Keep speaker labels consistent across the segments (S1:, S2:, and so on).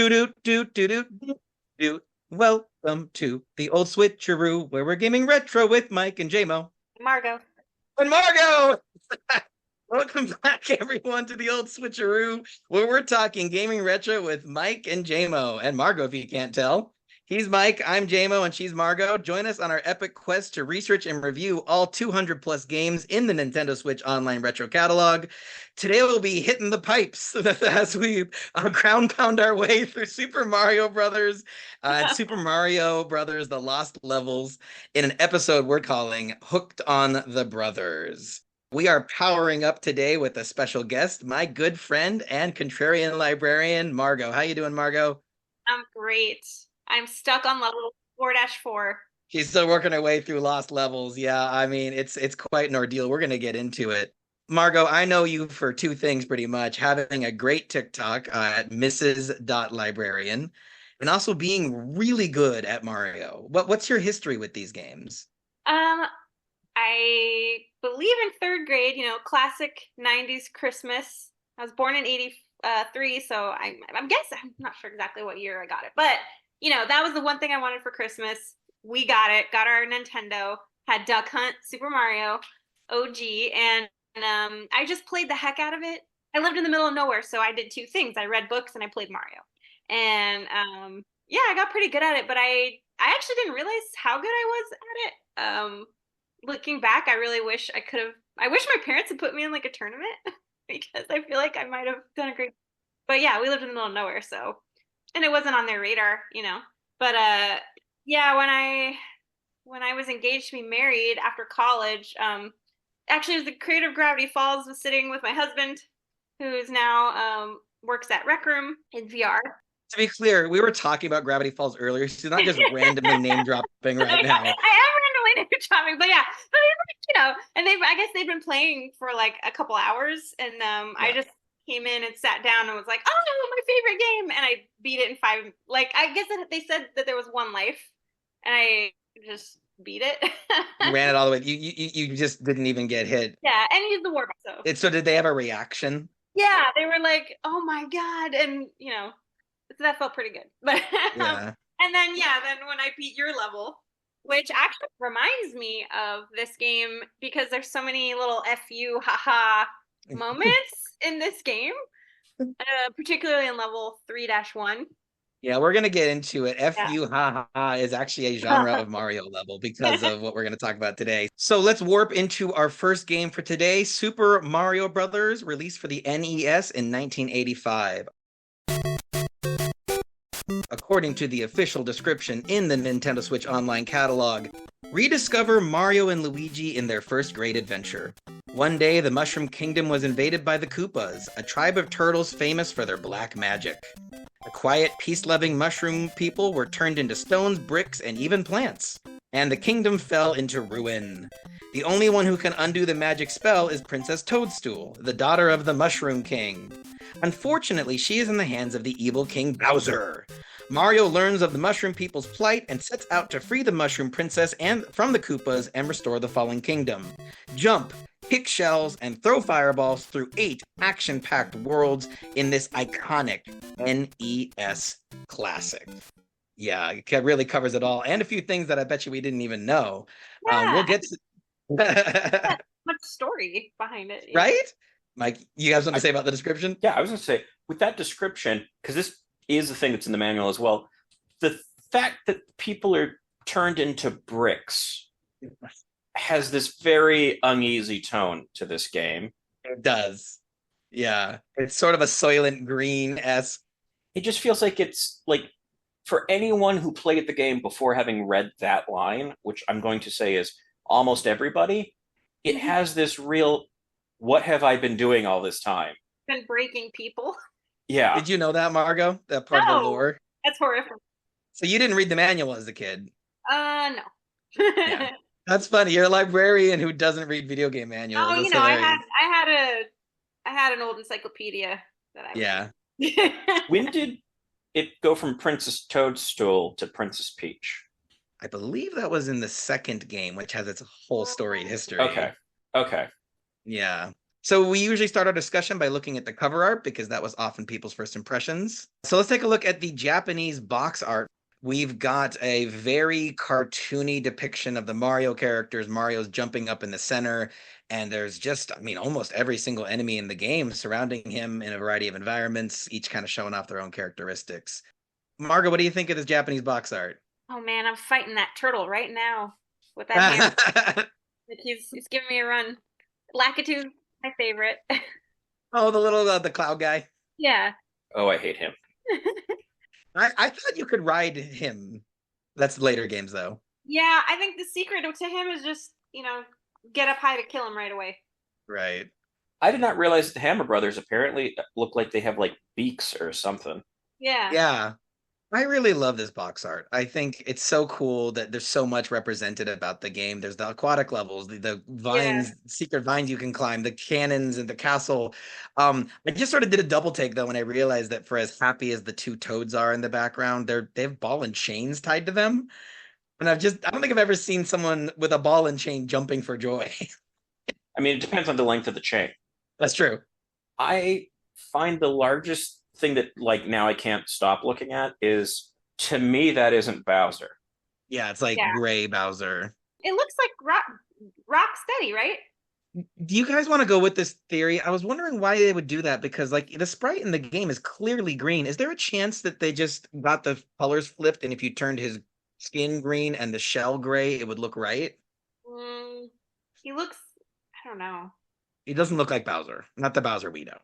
S1: Do do do do do do do. Welcome to the old switcheroo, where we're gaming retro with Mike and JMO.
S2: Margo.
S1: And Margo! Welcome back, everyone, to the old switcheroo, where we're talking gaming retro with Mike and JMO. And Margo, if you can't tell. He's Mike, I'm JMO, and she's Margo. Join us on our epic quest to research and review all 200 plus games in the Nintendo Switch Online Retro Catalog. Today we'll be hitting the pipes as we ground pound our way through Super Mario Brothers and Super Mario Brothers The Lost Levels in an episode we're calling Hooked on the Brothers. We are powering up today with a special guest, my good friend and contrarian librarian, Margo. How you doing, Margo?
S2: I'm great. I'm stuck on level 4-4.
S1: She's still working her way through Lost Levels. Yeah, I mean, it's quite an ordeal. We're going to get into it. Margo, I know you for two things pretty much, having a great TikTok at Mrs.Librarian and also being really good at Mario. What's your history with these games?
S2: I believe in third grade, classic 90s Christmas. I was born in 83, so I'm guessing, I'm not sure exactly what year I got it, but that was the one thing I wanted for Christmas. We got it, got our Nintendo, had Duck Hunt, Super Mario, OG, and I just played the heck out of it. I lived in the middle of nowhere, so I did two things. I read books and I played Mario. And yeah, I got pretty good at it, but I actually didn't realize how good I was at it. Looking back, I really wish I wish my parents had put me in like a tournament because I feel like I might have done a great. But yeah, we lived in the middle of nowhere, so, and it wasn't on their radar. But yeah, when I was engaged to be married after college, actually it was the creator of Gravity Falls, was sitting with my husband, who's now works at Rec Room in VR.
S1: To be clear, we were talking about Gravity Falls earlier. She's not just randomly name dropping right now.
S2: I am randomly name dropping, but yeah, and I guess they've been playing for like a couple hours, and I just came in and sat down and was like, oh, my favorite game, and I beat it in 5. Like, I guess they said that there was one life, and I just beat it.
S1: You ran it all the way. You just didn't even get hit.
S2: Yeah, and used the warp.
S1: So did they have a reaction?
S2: Yeah, they were like, oh my god, and so that felt pretty good. But
S1: yeah.
S2: And then when I beat your level, which actually reminds me of this game because there's so many little FU haha moments in this game, particularly in level 3-1.
S1: Yeah, we're gonna get into it. FU ha ha is actually a genre of Mario level because of what we're gonna talk about today. So let's warp into our first game for today, Super Mario Brothers, released for the NES in 1985. According to the official description in the Nintendo Switch Online catalog, rediscover Mario and Luigi in their first great adventure. One day, the Mushroom Kingdom was invaded by the Koopas, a tribe of turtles famous for their black magic. The quiet, peace-loving mushroom people were turned into stones, bricks, and even plants. And the kingdom fell into ruin. The only one who can undo the magic spell is Princess Toadstool, the daughter of the Mushroom King. Unfortunately, she is in the hands of the evil King Bowser. Mario learns of the Mushroom People's plight and sets out to free the Mushroom Princess and from the Koopas and restore the fallen kingdom. Jump, kick shells, and throw fireballs through 8 action-packed worlds in this iconic NES classic. Yeah, it really covers it all, and a few things that I bet you we didn't even know.
S2: Yeah.
S1: We'll get to...
S2: much story behind it.
S1: Right? Mike, you have something to say about the description?
S3: Yeah, I was going to say, with that description, because this is the thing that's in the manual as well, the fact that people are turned into bricks has this very uneasy tone to this game.
S1: It does. Yeah. It's sort of a Soylent Green-esque.
S3: It just feels like it's like, for anyone who played the game before having read that line, which I'm going to say is almost everybody, it has this real, what have I been doing all this time?
S2: Been breaking people.
S1: Yeah. Did you know that, Margo? That part of the lore?
S2: That's horrific.
S1: So you didn't read the manual as a kid?
S2: No.
S1: Yeah. That's funny. You're a librarian who doesn't read video game manuals.
S2: Oh, I had an old encyclopedia that I
S1: Yeah.
S3: When did it go from Princess Toadstool to Princess Peach?
S1: I believe that was in the second game, which has its whole storied history.
S3: Okay.
S1: Yeah. So we usually start our discussion by looking at the cover art because that was often people's first impressions. So let's take a look at the Japanese box art. We've got a very cartoony depiction of the Mario characters. Mario's jumping up in the center, and there's just, I mean, almost every single enemy in the game surrounding him in a variety of environments, each kind of showing off their own characteristics. Margo, what do you think of this Japanese box art?
S2: Oh man, I'm fighting that turtle right now with that hammer. Like, he's giving me a run. Lakitu's my favorite.
S1: Oh, the little the cloud guy.
S2: Yeah.
S3: Oh, I hate him.
S1: I thought you could ride him. That's later games though.
S2: Yeah, I think the secret to him is just, get up high to kill him right away.
S1: Right.
S3: I did not realize the Hammer Brothers apparently look like they have like beaks or something.
S2: Yeah.
S1: Yeah. I really love this box art. I think it's so cool that there's so much represented about the game. There's the aquatic levels, the vines, secret vines you can climb, the cannons and the castle. I just sort of did a double take though when I realized that for as happy as the two toads are in the background, they have ball and chains tied to them. And I don't think I've ever seen someone with a ball and chain jumping for joy.
S3: I mean, it depends on the length of the chain.
S1: That's true.
S3: I find the largest thing that like now I can't stop looking at is, to me, that isn't Bowser.
S1: Yeah, it's like
S2: Yeah.
S1: gray Bowser.
S2: It looks like rock steady, right?
S1: Do you guys want to go with this theory? I was wondering why they would do that because like the sprite in the game is clearly green. Is there a chance that they just got the colors flipped and if you turned his skin green and the shell gray, it would look right?
S2: He looks, I don't know.
S1: He doesn't look like Bowser. Not the Bowser we know.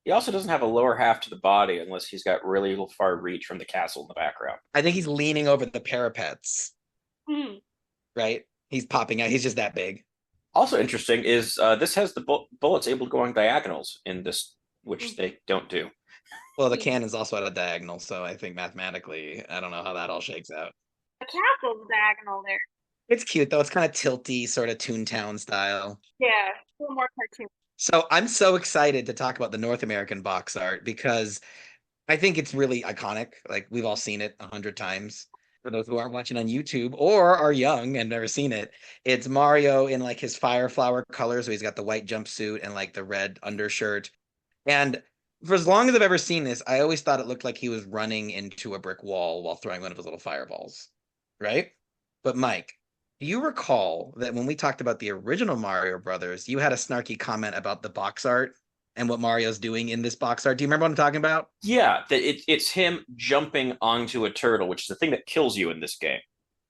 S3: He also doesn't have a lower half to the body unless he's got really far reach from the castle in the background.
S1: I think he's leaning over the parapets,
S2: Hmm.
S1: right? He's popping out. He's just that big.
S3: Also interesting is this has the bullets able to go on diagonals in this, which they don't do.
S1: Well, the cannon's also at a diagonal, so I think mathematically, I don't know how that all shakes out.
S2: The castle's diagonal there.
S1: It's cute though. It's kind of tilty, sort of Toontown style.
S2: Yeah, a little more cartoon.
S1: So I'm so excited to talk about the North American box art because I think it's really iconic. Like we've all seen it 100 times. For those who aren't watching on YouTube or are young and never seen it, it's Mario in like his fire flower colors. So he's got the white jumpsuit and like the red undershirt. And for as long as I've ever seen this, I always thought it looked like he was running into a brick wall while throwing one of his little fireballs. Right? But Mike, do you recall that when we talked about the original Mario Brothers, you had a snarky comment about the box art and what Mario's doing in this box art? Do you remember what I'm talking about?
S3: Yeah, it's him jumping onto a turtle, which is the thing that kills you in this game.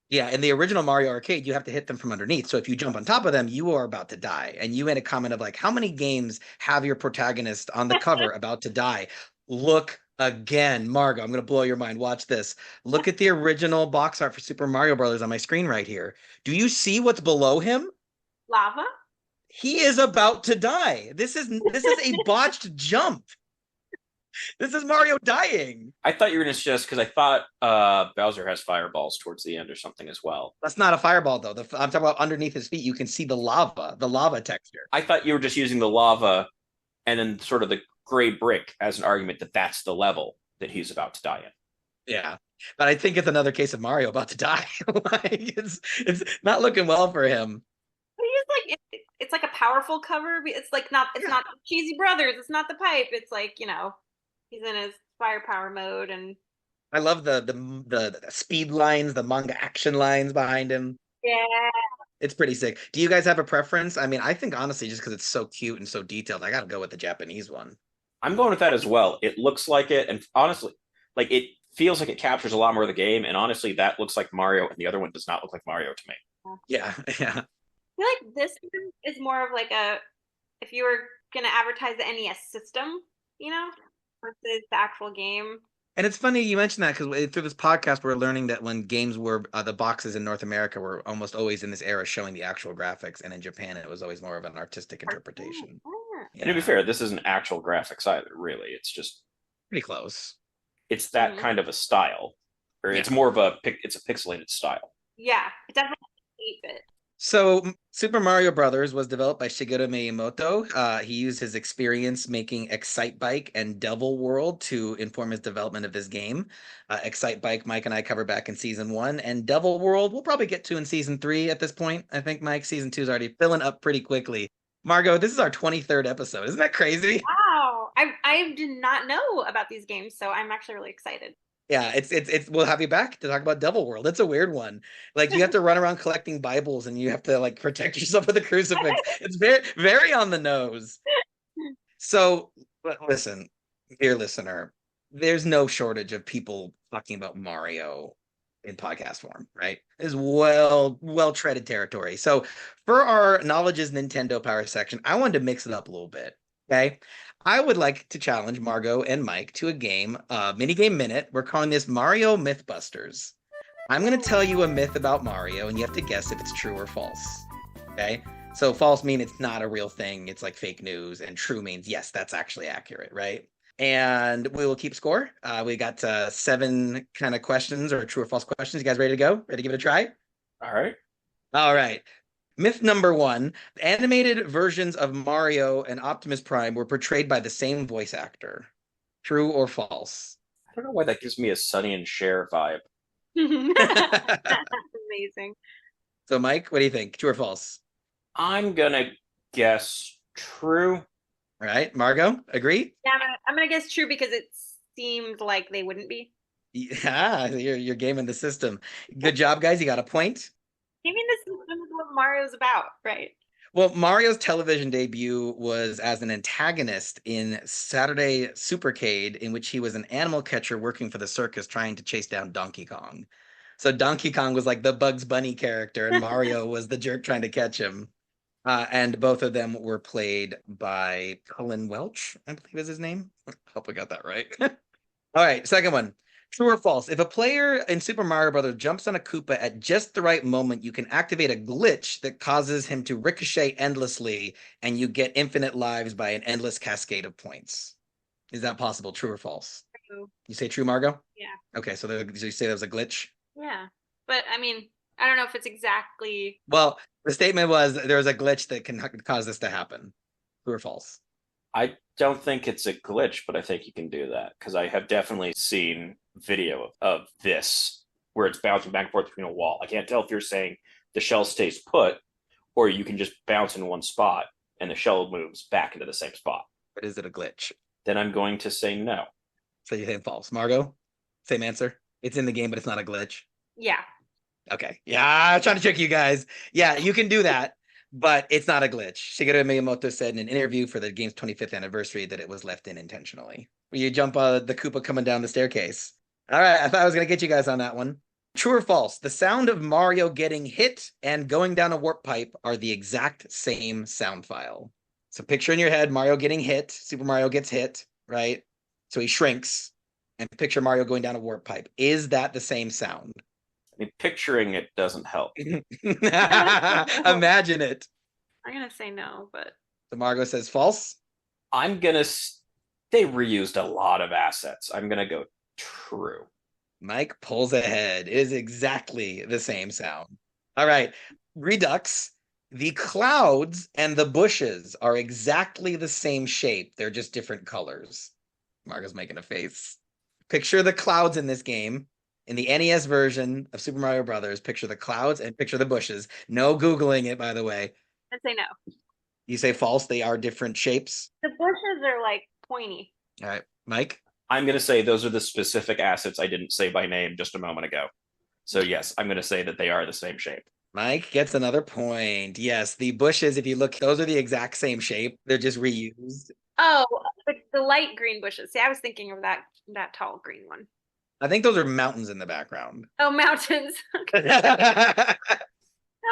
S1: Yeah, in the original Mario Arcade, you have to hit them from underneath. So if you jump on top of them, you are about to die. And you made a comment of like, how many games have your protagonist on the cover about to die? Look again, Margo, I'm going to blow your mind. Watch this. Look at the original box art for Super Mario Brothers on my screen right here. Do you see what's below him?
S2: Lava?
S1: He is about to die. This is a botched jump. This is Mario dying.
S3: I thought you were going to suggest, because I thought Bowser has fireballs towards the end or something as well.
S1: That's not a fireball, though. I'm talking about underneath his feet. You can see the lava texture.
S3: I thought you were just using the lava and then sort of the gray brick as an argument that that's the level that he's about to die in.
S1: Yeah, but I think it's another case of Mario about to die. Like it's not looking well for him.
S2: But he's like, it's like a powerful cover. It's like it's not Cheesy Brothers. It's not the pipe. It's like, he's in his firepower mode. And
S1: I love the speed lines, the manga action lines behind him.
S2: yeah.
S1: It's pretty sick. Do you guys have a preference? I mean, I think honestly, just because it's so cute and so detailed, I got to go with the Japanese one.
S3: I'm going with that as well. It looks like it, and honestly, like it feels like it captures a lot more of the game. And honestly, that looks like Mario, and the other one does not look like Mario to me.
S1: Yeah, yeah.
S2: I feel like this one is more of like if you were gonna advertise the NES system, versus the actual game.
S1: And it's funny you mentioned that because through this podcast, we're learning that when games were the boxes in North America were almost always in this era showing the actual graphics, and in Japan it was always more of an artistic interpretation.
S3: And to be fair, this isn't actual graphics either. Really, it's just
S1: pretty close.
S3: It's that kind of a style, or it's more of it's a pixelated style.
S2: Yeah, it definitely 8-bit.
S1: So Super Mario Brothers was developed by Shigeru Miyamoto. He used his experience making Excite Bike and Devil World to inform his development of this game. Excite Bike, Mike and I covered back in season 1, and Devil World we'll probably get to in season 3 at this point. I think Mike, season 2 is already filling up pretty quickly. Margo, this is our 23rd episode. Isn't that crazy?
S2: Wow. I did not know about these games, so I'm actually really excited.
S1: Yeah, it's we'll have you back to talk about Devil World. It's a weird one. Like you have to run around collecting Bibles and you have to like protect yourself with a crucifix. It's very on the nose. So listen, dear listener, there's no shortage of people talking about Mario in podcast form, right? Is well treaded territory. So for our knowledge is Nintendo Power section, I wanted to mix it up a little bit. Okay. I would like to challenge Margo and Mike to a game, mini game minute. We're calling this Mario Mythbusters. I'm going to tell you a myth about Mario, and you have to guess if it's true or false. Okay. So false means it's not a real thing. It's like fake news, and true means yes, that's actually accurate, right? And we will keep score. We got 7 kind of questions or true or false questions. You guys ready to go? Ready to give it a try?
S3: All right.
S1: All right. Myth number 1. The animated versions of Mario and Optimus Prime were portrayed by the same voice actor. True or false?
S3: I don't know why that gives me a Sonny and Cher vibe.
S2: That's amazing.
S1: So, Mike, what do you think? True or false?
S3: I'm gonna guess true.
S1: All right. Margo, agree?
S2: Yeah, I'm gonna guess true because it seemed like they wouldn't be.
S1: Yeah, you're gaming the system. Good job, guys. You got a point.
S2: Gaming the system is what Mario's about, right?
S1: Well, Mario's television debut was as an antagonist in Saturday Supercade, in which he was an animal catcher working for the circus trying to chase down Donkey Kong. So Donkey Kong was like the Bugs Bunny character, and Mario was the jerk trying to catch him. And both of them were played by Cullen Welch, I believe is his name. Hope I got that right. All right, second one. True or false? If a player in Super Mario Brothers jumps on a Koopa at just the right moment, you can activate a glitch that causes him to ricochet endlessly, and you get infinite lives by an endless cascade of points. Is that possible? True or false?
S2: True.
S1: You say true, Margo?
S2: Yeah.
S1: Okay, so you say that was a glitch?
S2: Yeah. But I mean, I don't know if it's exactly.
S1: Well, the statement was there's a glitch that can cause this to happen. True or false?
S3: I don't think it's a glitch, but I think you can do that because I have definitely seen video of this where it's bouncing back and forth between a wall. I can't tell if you're saying the shell stays put or you can just bounce in one spot and the shell moves back into the same spot.
S1: But is it a glitch?
S3: Then I'm going to say no.
S1: So you think false. Margo? Same answer. It's in the game, but it's not a glitch.
S2: Yeah.
S1: Okay. Yeah, I'm trying to trick you guys. Yeah, you can do that, but it's not a glitch. Shigeru Miyamoto said in an interview for the game's 25th anniversary that it was left in intentionally. Where you jump the Koopa coming down the staircase. All right, I thought I was going to get you guys on that one. True or false? The sound of Mario getting hit and going down a warp pipe are the exact same sound file. So picture in your head Mario getting hit. Super Mario gets hit, right? So he shrinks. And picture Mario going down a warp pipe. Is that the same sound?
S3: I mean, picturing it doesn't help.
S1: Imagine it.
S2: I'm gonna say no, but
S1: So Margo says false.
S3: I'm going to. They reused a lot of assets. I'm going to go true.
S1: Mike pulls ahead. It is exactly the same sound. All right. Redux. The clouds and the bushes are exactly the same shape. They're just different colors. Margo's making a face. Picture the clouds in this game. In the NES version of Super Mario Brothers, picture the clouds and picture the bushes. No Googling it, by the way.
S2: I'd say no.
S1: You say false. They are different shapes.
S2: The bushes are like pointy.
S1: All right. Mike?
S3: I'm going to say those are the specific assets I didn't say by name just a moment ago. So, yes, I'm going to say that they are the same shape.
S1: Mike gets another point. Yes, the bushes, if you look, those are the exact same shape. They're just reused.
S2: Oh, the light green bushes. See, I was thinking of that tall green one.
S1: I think those are mountains in the background.
S2: Oh, mountains.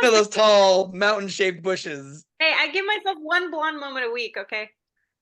S1: Those tall mountain-shaped bushes.
S2: Hey, I give myself one blonde moment a week, okay?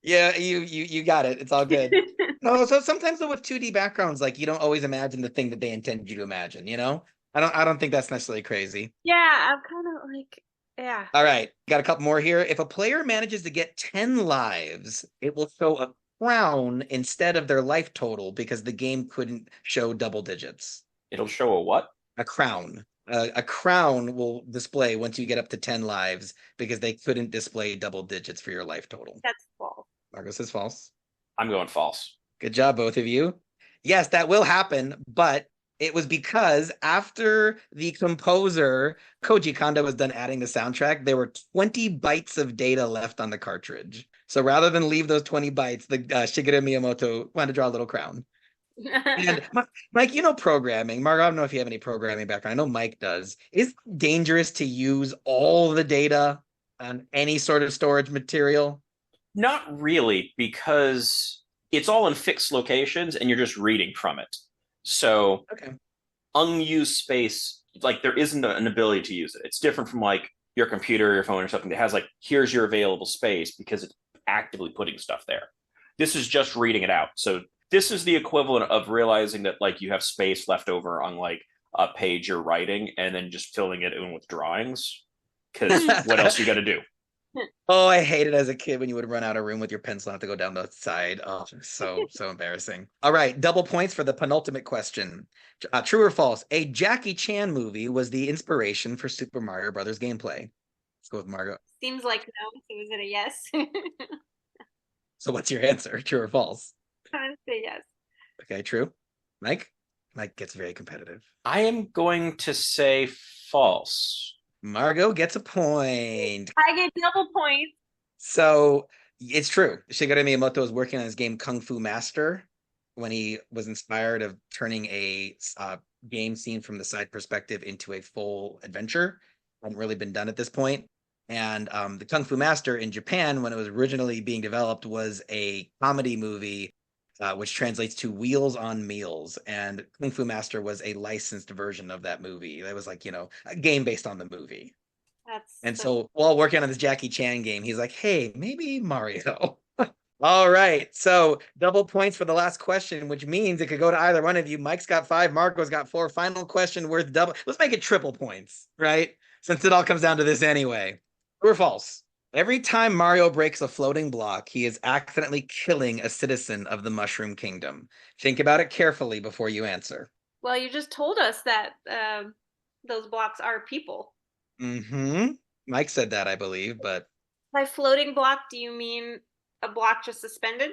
S1: Yeah, you got it. It's all good. No, so sometimes though with 2D backgrounds, like you don't always imagine the thing that they intended you to imagine, you know? I don't think that's necessarily crazy.
S2: Yeah, I'm kind of like, yeah.
S1: All right, got a couple more here. If a player manages to get 10 lives, it will show a crown instead of their life total because the game couldn't show double digits.
S3: It'll show a what?
S1: A crown. A crown will display once you get up to 10 lives because they couldn't display double digits for your life total.
S2: That's false.
S1: Margo says false.
S3: I'm going false.
S1: Good job, both of you. Yes, that will happen, but It was because after the composer Koji Kondo was done adding the soundtrack, there were 20 bytes of data left on the cartridge. So rather than leave those 20 bytes, the Shigeru Miyamoto wanted to draw a little crown. And Mike, you know programming. Margo, I don't know if you have any programming background. I know Mike does. Is it dangerous to use all the data on any sort of storage material?
S3: Not really, because it's all in fixed locations and you're just reading from it. So
S1: Okay.
S3: unused space, like there isn't an ability to use it. It's different from like your computer or your phone or something that has like, here's your available space because it's actively putting stuff there. This is just reading it out. So this is the equivalent of realizing that like you have space left over on like a page you're writing and then just filling it in with drawings. Because what else you got to do?
S1: Oh, I hated as a kid when you would run out of room with your pencil and have to go down the side. Oh, so embarrassing. All right, double points for the penultimate question. True or false? A Jackie Chan movie was the inspiration for Super Mario Brothers gameplay. Let's go with Margo.
S2: Seems like no. So is it a yes?
S1: So what's your answer? True or false?
S2: I'm gonna say yes.
S1: Okay, true. Mike? Mike gets very competitive.
S3: I am going to say false.
S1: Margo gets a point.
S2: I get double points.
S1: So it's true. Shigeru Miyamoto was working on his game Kung Fu Master when he was inspired of turning a game scene from the side perspective into a full adventure. Hadn't really been done at this point. And the Kung Fu Master in Japan, when it was originally being developed, was a comedy movie, which translates to Wheels on Meals. And Kung Fu Master was a licensed version of that movie. That was like, a game based on the movie. And so while working on this Jackie Chan game, he's like, hey, maybe Mario. All right. So double points for the last question, which means it could go to either one of you. Mike's got 5, Marco's got 4. Final question worth double. Let's make it triple points, right? Since it all comes down to this anyway. True or false? Every time Mario breaks a floating block, he is accidentally killing a citizen of the Mushroom Kingdom. Think about it carefully before you answer.
S2: Well, you just told us that those blocks are people.
S1: Mm-hmm. Mike said that, I believe, but
S2: By floating block, do you mean a block just suspended?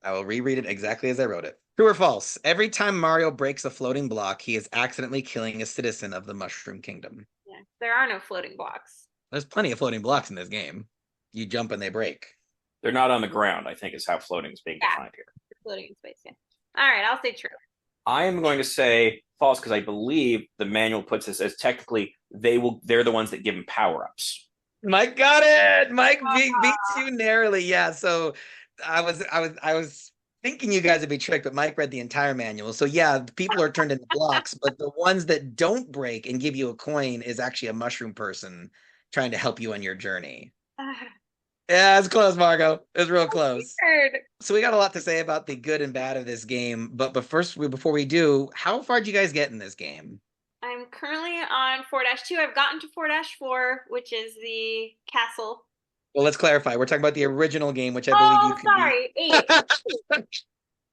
S1: I will reread it exactly as I wrote it. True or false? Every time Mario breaks a floating block, he is accidentally killing a citizen of the Mushroom Kingdom.
S2: Yeah, there are no floating blocks.
S1: There's plenty of floating blocks in this game. You jump and they break.
S3: They're not on the ground, I think is how floating is being defined here.
S2: Floating in space, yeah. All right, I'll say true.
S3: I am going to say false because I believe the manual puts this as technically they're the ones that give him power-ups.
S1: Mike got it. Mike beats you narrowly. Yeah. So I was thinking you guys would be tricked, but Mike read the entire manual. So yeah, people are turned into blocks, but the ones that don't break and give you a coin is actually a mushroom person trying to help you on your journey. Yeah, it's close, Margo. It was real close.
S2: Weird.
S1: So we got a lot to say about the good and bad of this game, but first, before we do, how far did you guys get in this game?
S2: I'm currently on 4-2. I've gotten to 4-4, which is the castle.
S1: Well, let's clarify. We're talking about the original game, which I believe you can
S2: sorry, 8.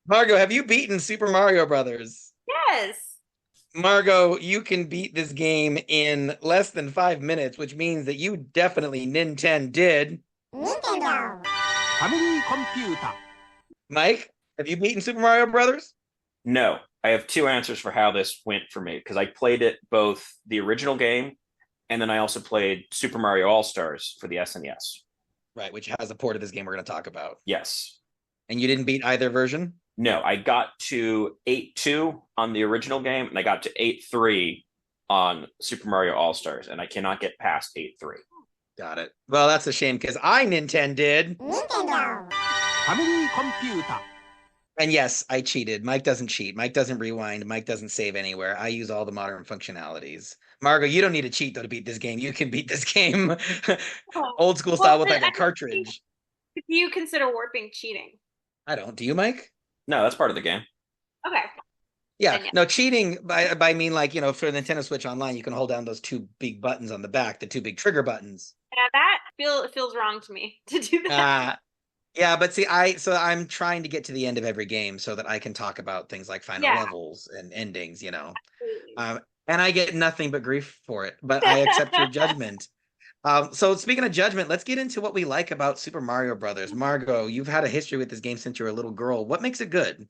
S1: Margo, have you beaten Super Mario Brothers?
S2: Yes.
S1: Margo, you can beat this game in less than 5 minutes, which means that you definitely NintenDID.
S4: Nintendo.
S5: Family computer.
S1: Mike, have you beaten Super Mario Brothers?
S3: No, I have 2 answers for how this went for me because I played it both the original game and then I also played Super Mario All-Stars for the SNES.
S1: Right, which has a port of this game we're going to talk about.
S3: Yes.
S1: And you didn't beat either version?
S3: No, I got to 8-2 on the original game and I got to 8-3 on Super Mario All-Stars and I cannot get past 8-3.
S1: Got it. Well, that's a shame because I NintenDID.
S4: Nintendo.
S5: Family computer.
S1: And yes, I cheated. Mike doesn't cheat. Mike doesn't rewind. Mike doesn't save anywhere. I use all the modern functionalities. Margo, you don't need to cheat though to beat this game. You can beat this game old school style with like a cartridge.
S2: Do you consider warping cheating?
S1: I don't. Do you, Mike?
S3: No, that's part of the game.
S2: Okay.
S1: Yeah.
S2: Then, yeah.
S1: No, cheating by mean like, for Nintendo Switch Online, you can hold down those 2 big buttons on the back, the 2 big trigger buttons.
S2: Yeah, that feels wrong to me to do that.
S1: Yeah, but see, I'm trying to get to the end of every game so that I can talk about things like final levels and endings, and I get nothing but grief for it, but I accept your judgment. So speaking of judgment, let's get into what we like about Super Mario Brothers. Margo, you've had a history with this game since you were a little girl. What makes it good?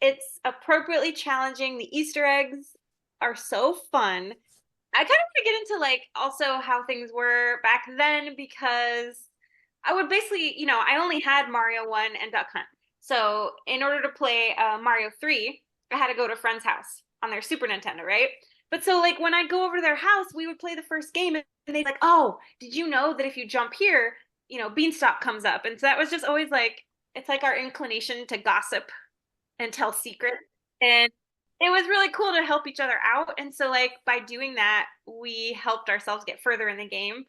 S2: It's appropriately challenging. The Easter eggs are so fun. I kind of want to get into like also how things were back then because I would basically, I only had Mario 1 and Duck Hunt. So in order to play Mario 3, I had to go to a friend's house on their Super Nintendo, right? But so like when I'd go over to their house, we would play the first game and they'd like, oh, did you know that if you jump here, Beanstalk comes up? And so that was just always like, it's like our inclination to gossip and tell secrets. And it was really cool to help each other out. And so like by doing that, we helped ourselves get further in the game.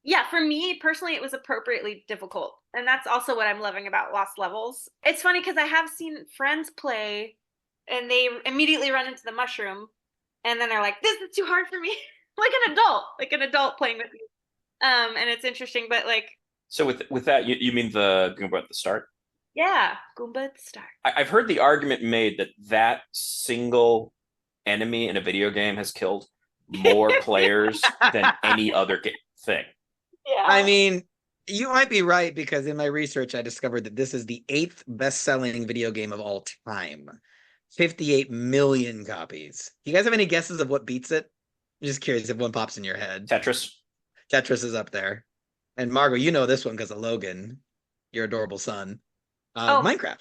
S2: Yeah, for me personally, it was appropriately difficult. And that's also what I'm loving about Lost Levels. It's funny because I have seen friends play and they immediately run into the mushroom and then they're like, this is too hard for me. Like an adult playing with me. And it's interesting, but like,
S3: So with that, you mean the Goomba at the start?
S2: yeah, Goomba at the start.
S3: I've heard the argument made that that single enemy in a video game has killed more players than any other thing.
S2: Yeah.
S1: I mean, you might be right because in my research, I discovered that this is the 8th best-selling video game of all time. 58 million copies. You guys have any guesses of what beats it? I'm just curious if one pops in your head.
S3: Tetris.
S1: Tetris is up there. And Margo, you know this one because of Logan, your adorable son. Minecraft.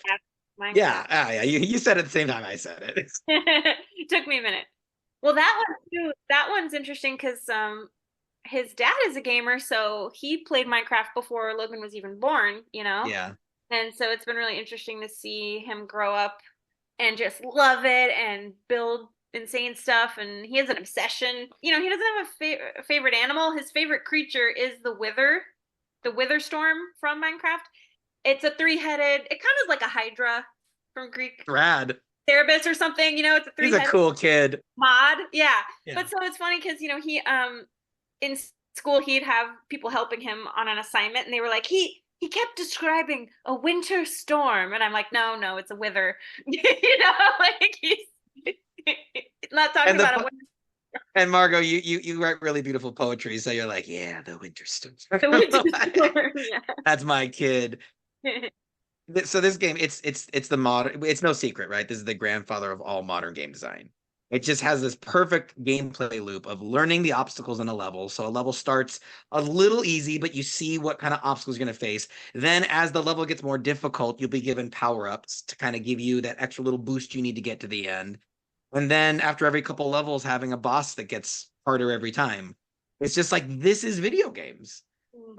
S2: Minecraft.
S1: Yeah. You said it at the same time I said it.
S2: It took me a minute. Well, that one's interesting because his dad is a gamer, so he played Minecraft before Logan was even born,
S1: Yeah.
S2: And so it's been really interesting to see him grow up and just love it and build insane stuff. And he has an obsession. He doesn't have a favorite animal. His favorite creature is the Wither Storm from Minecraft. It's a 3-headed, it kind of is like a Hydra from Greek
S1: Rad.
S2: Cerebus or something, it's a 3-headed.
S1: He's a cool kid.
S2: Mod. Yeah.
S1: Yeah.
S2: But so it's funny because, he, in school, he'd have people helping him on an assignment and they were like, he kept describing a winter storm. And I'm like, no, it's a wither. Like he's not talking about a winter.
S1: And Margo, you write really beautiful poetry, so you're like, yeah, the winter storm.
S2: The winter storm. Yeah.
S1: That's my kid. So this game, it's the modern. It's no secret, right? This is the grandfather of all modern game design. It just has this perfect gameplay loop of learning the obstacles in a level. So a level starts a little easy, but you see what kind of obstacles you're going to face. Then as the level gets more difficult, you'll be given power-ups to kind of give you that extra little boost you need to get to the end. And then after every couple levels, having a boss that gets harder every time. It's just like, this is video games.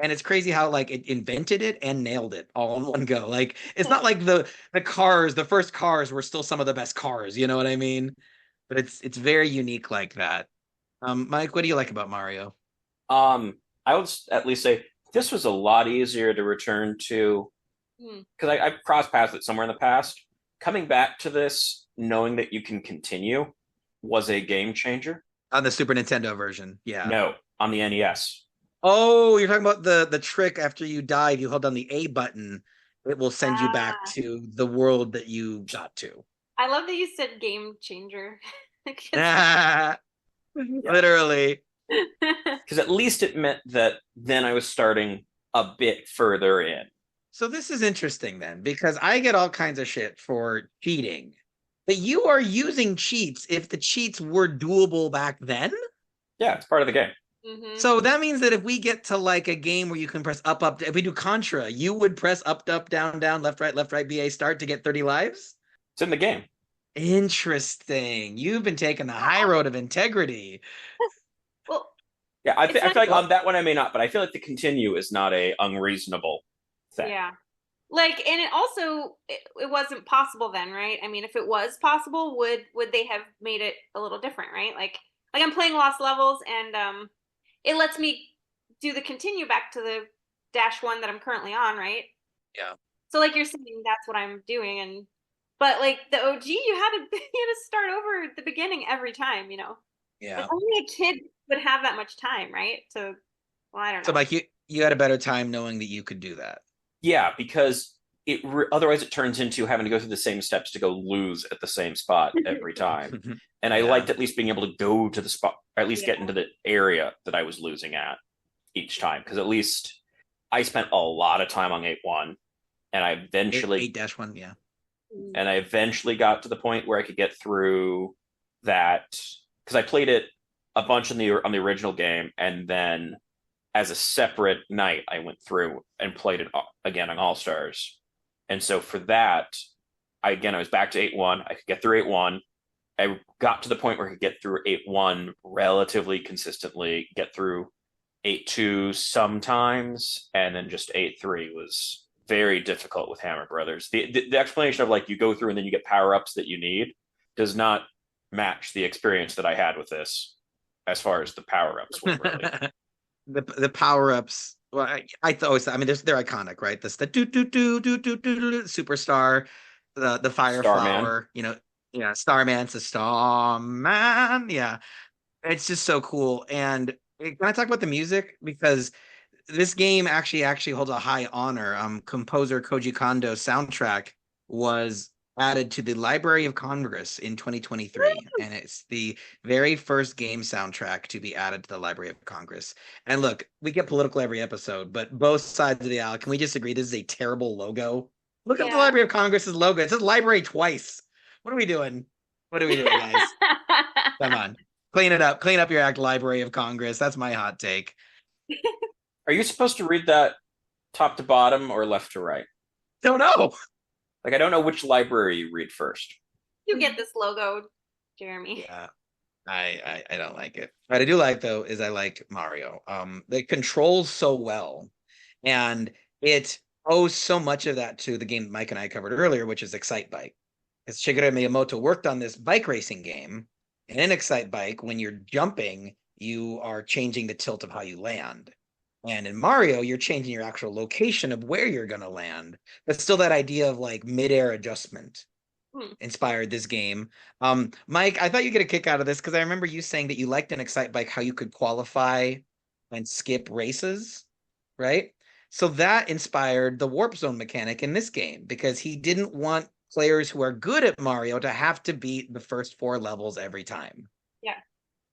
S1: And it's crazy how like it invented it and nailed it all in one go. Like, it's not like the first cars were still some of the best cars. You know what I mean? But it's very unique like that. Mike, what do you like about Mario?
S3: I would at least say this was a lot easier to return to because I've crossed paths with it somewhere in the past. Coming back to this, knowing that you can continue, was a game changer.
S1: On the Super Nintendo version, yeah.
S3: No, on the NES.
S1: Oh, you're talking about the trick after you died, you hold down the A button, it will send you back to the world that you got to.
S2: I love that you said game changer.
S1: Literally.
S3: Because at least it meant that then I was starting a bit further in.
S1: So this is interesting then, because I get all kinds of shit for cheating. But you are using cheats if the cheats were doable back then?
S3: Yeah, it's part of the game.
S2: Mm-hmm.
S1: So that means that if we get to like a game where you can press up, if we do Contra, you would press up, down, left, right, BA, start to get 30 lives?
S3: It's in the game.
S1: Interesting. You've been taking the high road of integrity.
S2: Well,
S3: yeah, I feel like on that one I may not, but I feel like the continue is not a unreasonable thing.
S2: Yeah. Like, and it also, it wasn't possible then, right? I mean, if it was possible, would they have made it a little different, right? Like I'm playing Lost Levels and it lets me do the continue back to the -1 that I'm currently on, right?
S1: Yeah.
S2: So like you're saying, that's what I'm doing, but like the OG, you had to start over at the beginning every time,
S1: Yeah.
S2: Like only a kid would have that much time, right? Well, I don't know.
S1: So Mike, you had a better time knowing that you could do that.
S3: Yeah, because otherwise it turns into having to go through the same steps to go lose at the same spot every time. And I liked at least being able to go to the spot, or at least get into the area that I was losing at each time. Because at least I spent a lot of time on 8-1, and I eventually
S1: 8-1, yeah.
S3: and I eventually got to the point where I could get through that because I played it a bunch on the original game, and then as a separate night, I went through and played it again on All Stars. And so for that, I was back to 8-1. I could get through 8-1. I got to the point where I could get through 8-1 relatively consistently, get through 8-2 sometimes, and then just 8-3 was very difficult with Hammer Brothers. The explanation of like you go through and then you get power-ups that you need does not match the experience that I had with this as far as the power-ups went, really.
S1: The power-ups, well, I always, I mean, they're iconic, right? This the do superstar, the fire
S3: Starman.
S1: flower, yeah, Starman's a Starman, yeah. It's just so cool. And can I talk about the music? Because this game actually holds a high honor. Composer Koji Kondo's soundtrack was added to the Library of Congress in 2023, and it's the very first game soundtrack to be added to the Library of Congress. And look, we get political every episode, but both sides of the aisle, can we just agree this is a terrible logo? Look at the Library of Congress's logo. It says library twice. What are we doing? What are we doing, guys? Come on. Clean it up. Clean up your act, Library of Congress. That's my hot take.
S3: Are you supposed to read that top to bottom or left to right?
S1: Don't know.
S3: Like, I don't know which library you read first.
S2: You get this logo, Jeremy.
S1: Yeah, I don't like it. What I do like though is I like Mario. It controls so well, and it owes so much of that to the game Mike and I covered earlier, which is Excite Bike. Because Shigeru Miyamoto worked on this bike racing game, and in Excite Bike, when you're jumping, you are changing the tilt of how you land. And in Mario, you're changing your actual location of where you're going to land. But still that idea of like mid-air adjustment inspired this game. Mike, I thought you'd get a kick out of this because I remember you saying that you liked in Excite Bike how you could qualify and skip races, right? So that inspired the warp zone mechanic in this game because he didn't want players who are good at Mario to have to beat the first 4 levels every time.
S2: Yeah.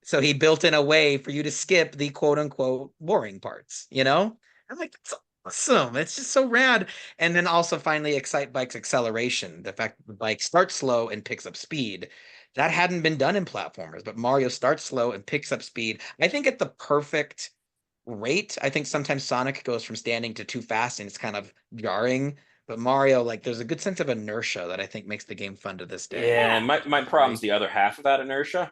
S1: So he built in a way for you to skip the quote unquote boring parts, I'm like, that's awesome. It's just so rad. And then also finally Excite Bike's acceleration, the fact that the bike starts slow and picks up speed. That hadn't been done in platformers, but Mario starts slow and picks up speed. I think at the perfect rate. I think sometimes Sonic goes from standing to too fast and it's kind of jarring. But Mario, like, there's a good sense of inertia that I think makes the game fun to this day.
S3: Yeah, and my problem's the other half of that inertia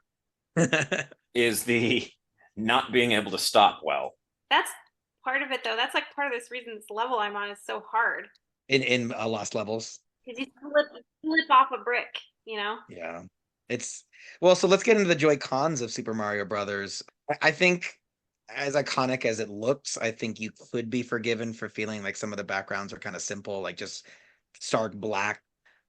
S3: is the not being able to stop well.
S2: That's part of it, though. That's like part of this reason this level I'm on is so hard.
S1: In Lost Levels.
S2: Because you slip off a brick,
S1: Yeah. So let's get into the Joy-Cons of Super Mario Brothers. I think as iconic as it looks, I think you could be forgiven for feeling like some of the backgrounds are kind of simple, like just stark black.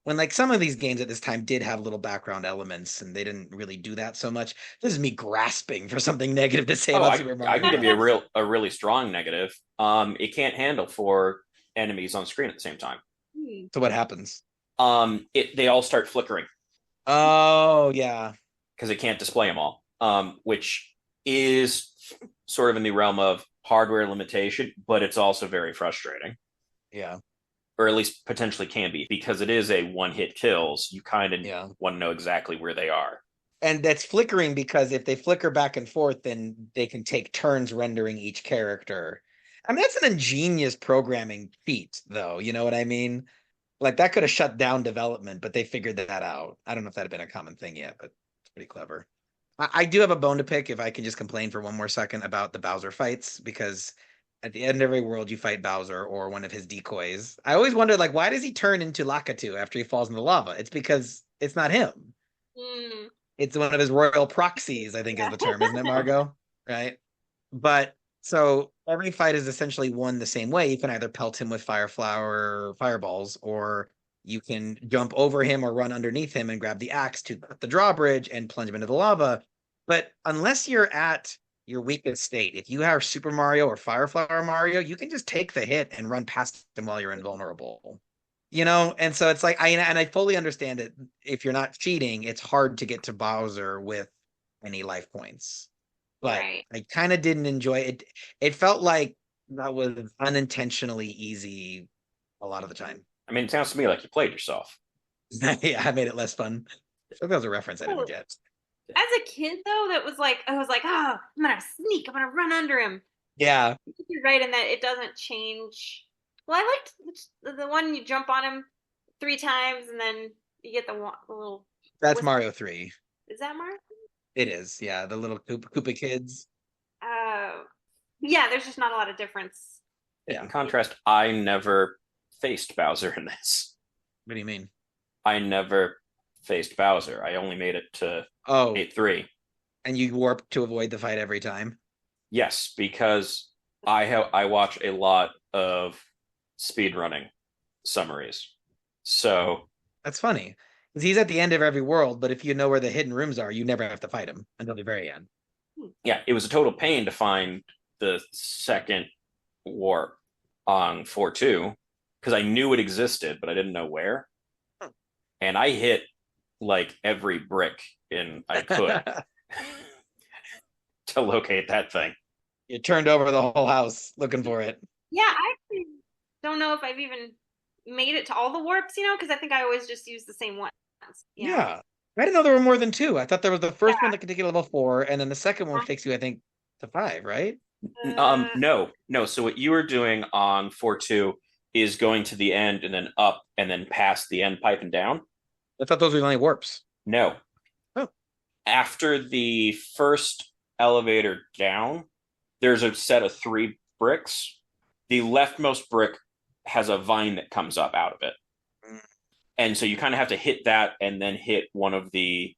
S1: When like some of these games at this time did have little background elements and they didn't really do that so much. This is me grasping for something negative to say about Super Mario.
S3: I can give you a really strong negative. It can't handle 4 enemies on screen at the same time.
S1: So what happens?
S3: They all start flickering.
S1: Oh, yeah.
S3: Because it can't display them all, which is sort of in the realm of hardware limitation, but it's also very frustrating.
S1: Yeah.
S3: Or at least potentially can be, because it is a one-hit kills. You kind of want to know exactly where they are.
S1: And that's flickering because if they flicker back and forth, then they can take turns rendering each character. I mean, that's an ingenious programming feat, though. You know what I mean? Like, that could have shut down development, but they figured that out. I don't know if that had been a common thing yet, but it's pretty clever. I do have a bone to pick if I can just complain for one more second about the Bowser fights, because at the end of every world you fight Bowser or one of his decoys. I always wondered, like, why does he turn into Lakitu after he falls in the lava? It's because it's not him. It's one of his royal proxies, I think is the term, isn't it, Margo? Right? But so every fight is essentially won the same way. You can either pelt him with fire flower fireballs, or you can jump over him or run underneath him and grab the axe to cut the drawbridge and plunge him into the lava. But unless you're at your weakest state, if you have Super Mario or Fire Flower Mario, you can just take the hit and run past them while you're invulnerable. And so it's like, I fully understand it. If you're not cheating, it's hard to get to Bowser with any life points. But I kind of didn't enjoy it. It felt like that was unintentionally easy a lot of the time.
S3: I mean, it sounds to me like you played yourself.
S1: Yeah, I made it less fun. I think that was a reference I didn't get.
S2: As a kid, though, that was like, I was like, oh, I'm gonna sneak, I'm gonna run under him.
S1: Yeah,
S2: You're right in that it doesn't change. Well, I liked the one you jump on him 3 times and then you get the little.
S1: that's
S2: Whistle.
S1: Mario 3.
S2: Is that Mario?
S1: It is, yeah. The little Koopa kids.
S2: Yeah. There's just not a lot of difference.
S1: Yeah.
S3: In contrast, I never faced Bowser in this.
S1: What do you mean?
S3: I never faced Bowser. I only made it to
S1: Oh,
S3: 8-3.
S1: and you warp to avoid the fight every time?
S3: Yes, because I watch a lot of speedrunning summaries. So
S1: That's funny. Because he's at the end of every world, but if you know where the hidden rooms are, you never have to fight him until the very end.
S3: yeah, it was a total pain to find the second warp on 4-2 because I knew it existed, but I didn't know where. And I hit like every brick I could to locate that thing.
S1: You turned over the whole house looking for it.
S2: Yeah, I actually don't know if I've even made it to all the warps, because I think I always just use the same ones.
S1: Yeah. I didn't know there were more than two. I thought there was the first one that could take you to level 4, and then the second one takes you, I think, to 5, right?
S3: No. So what you were doing on 4-2 is going to the end and then up and then past the end pipe and down.
S1: I thought those were the only warps.
S3: No.
S1: Oh.
S3: After the first elevator down, there's a set of 3 bricks. The leftmost brick has a vine that comes up out of it. And so you kind of have to hit that and then hit one of the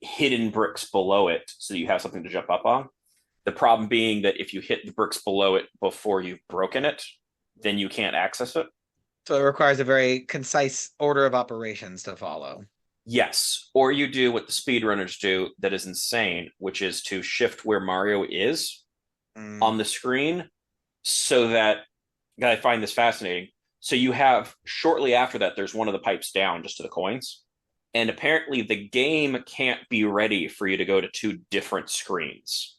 S3: hidden bricks below it so that you have something to jump up on. The problem being that if you hit the bricks below it before you've broken it, then you can't access it.
S1: So it requires a very concise order of operations to follow.
S3: Yes. Or you do what the speedrunners do that is insane, which is to shift where Mario is on the screen so that I find this fascinating. So you have shortly after that, there's one of the pipes down just to the coins. And apparently the game can't be ready for you to go to 2 different screens.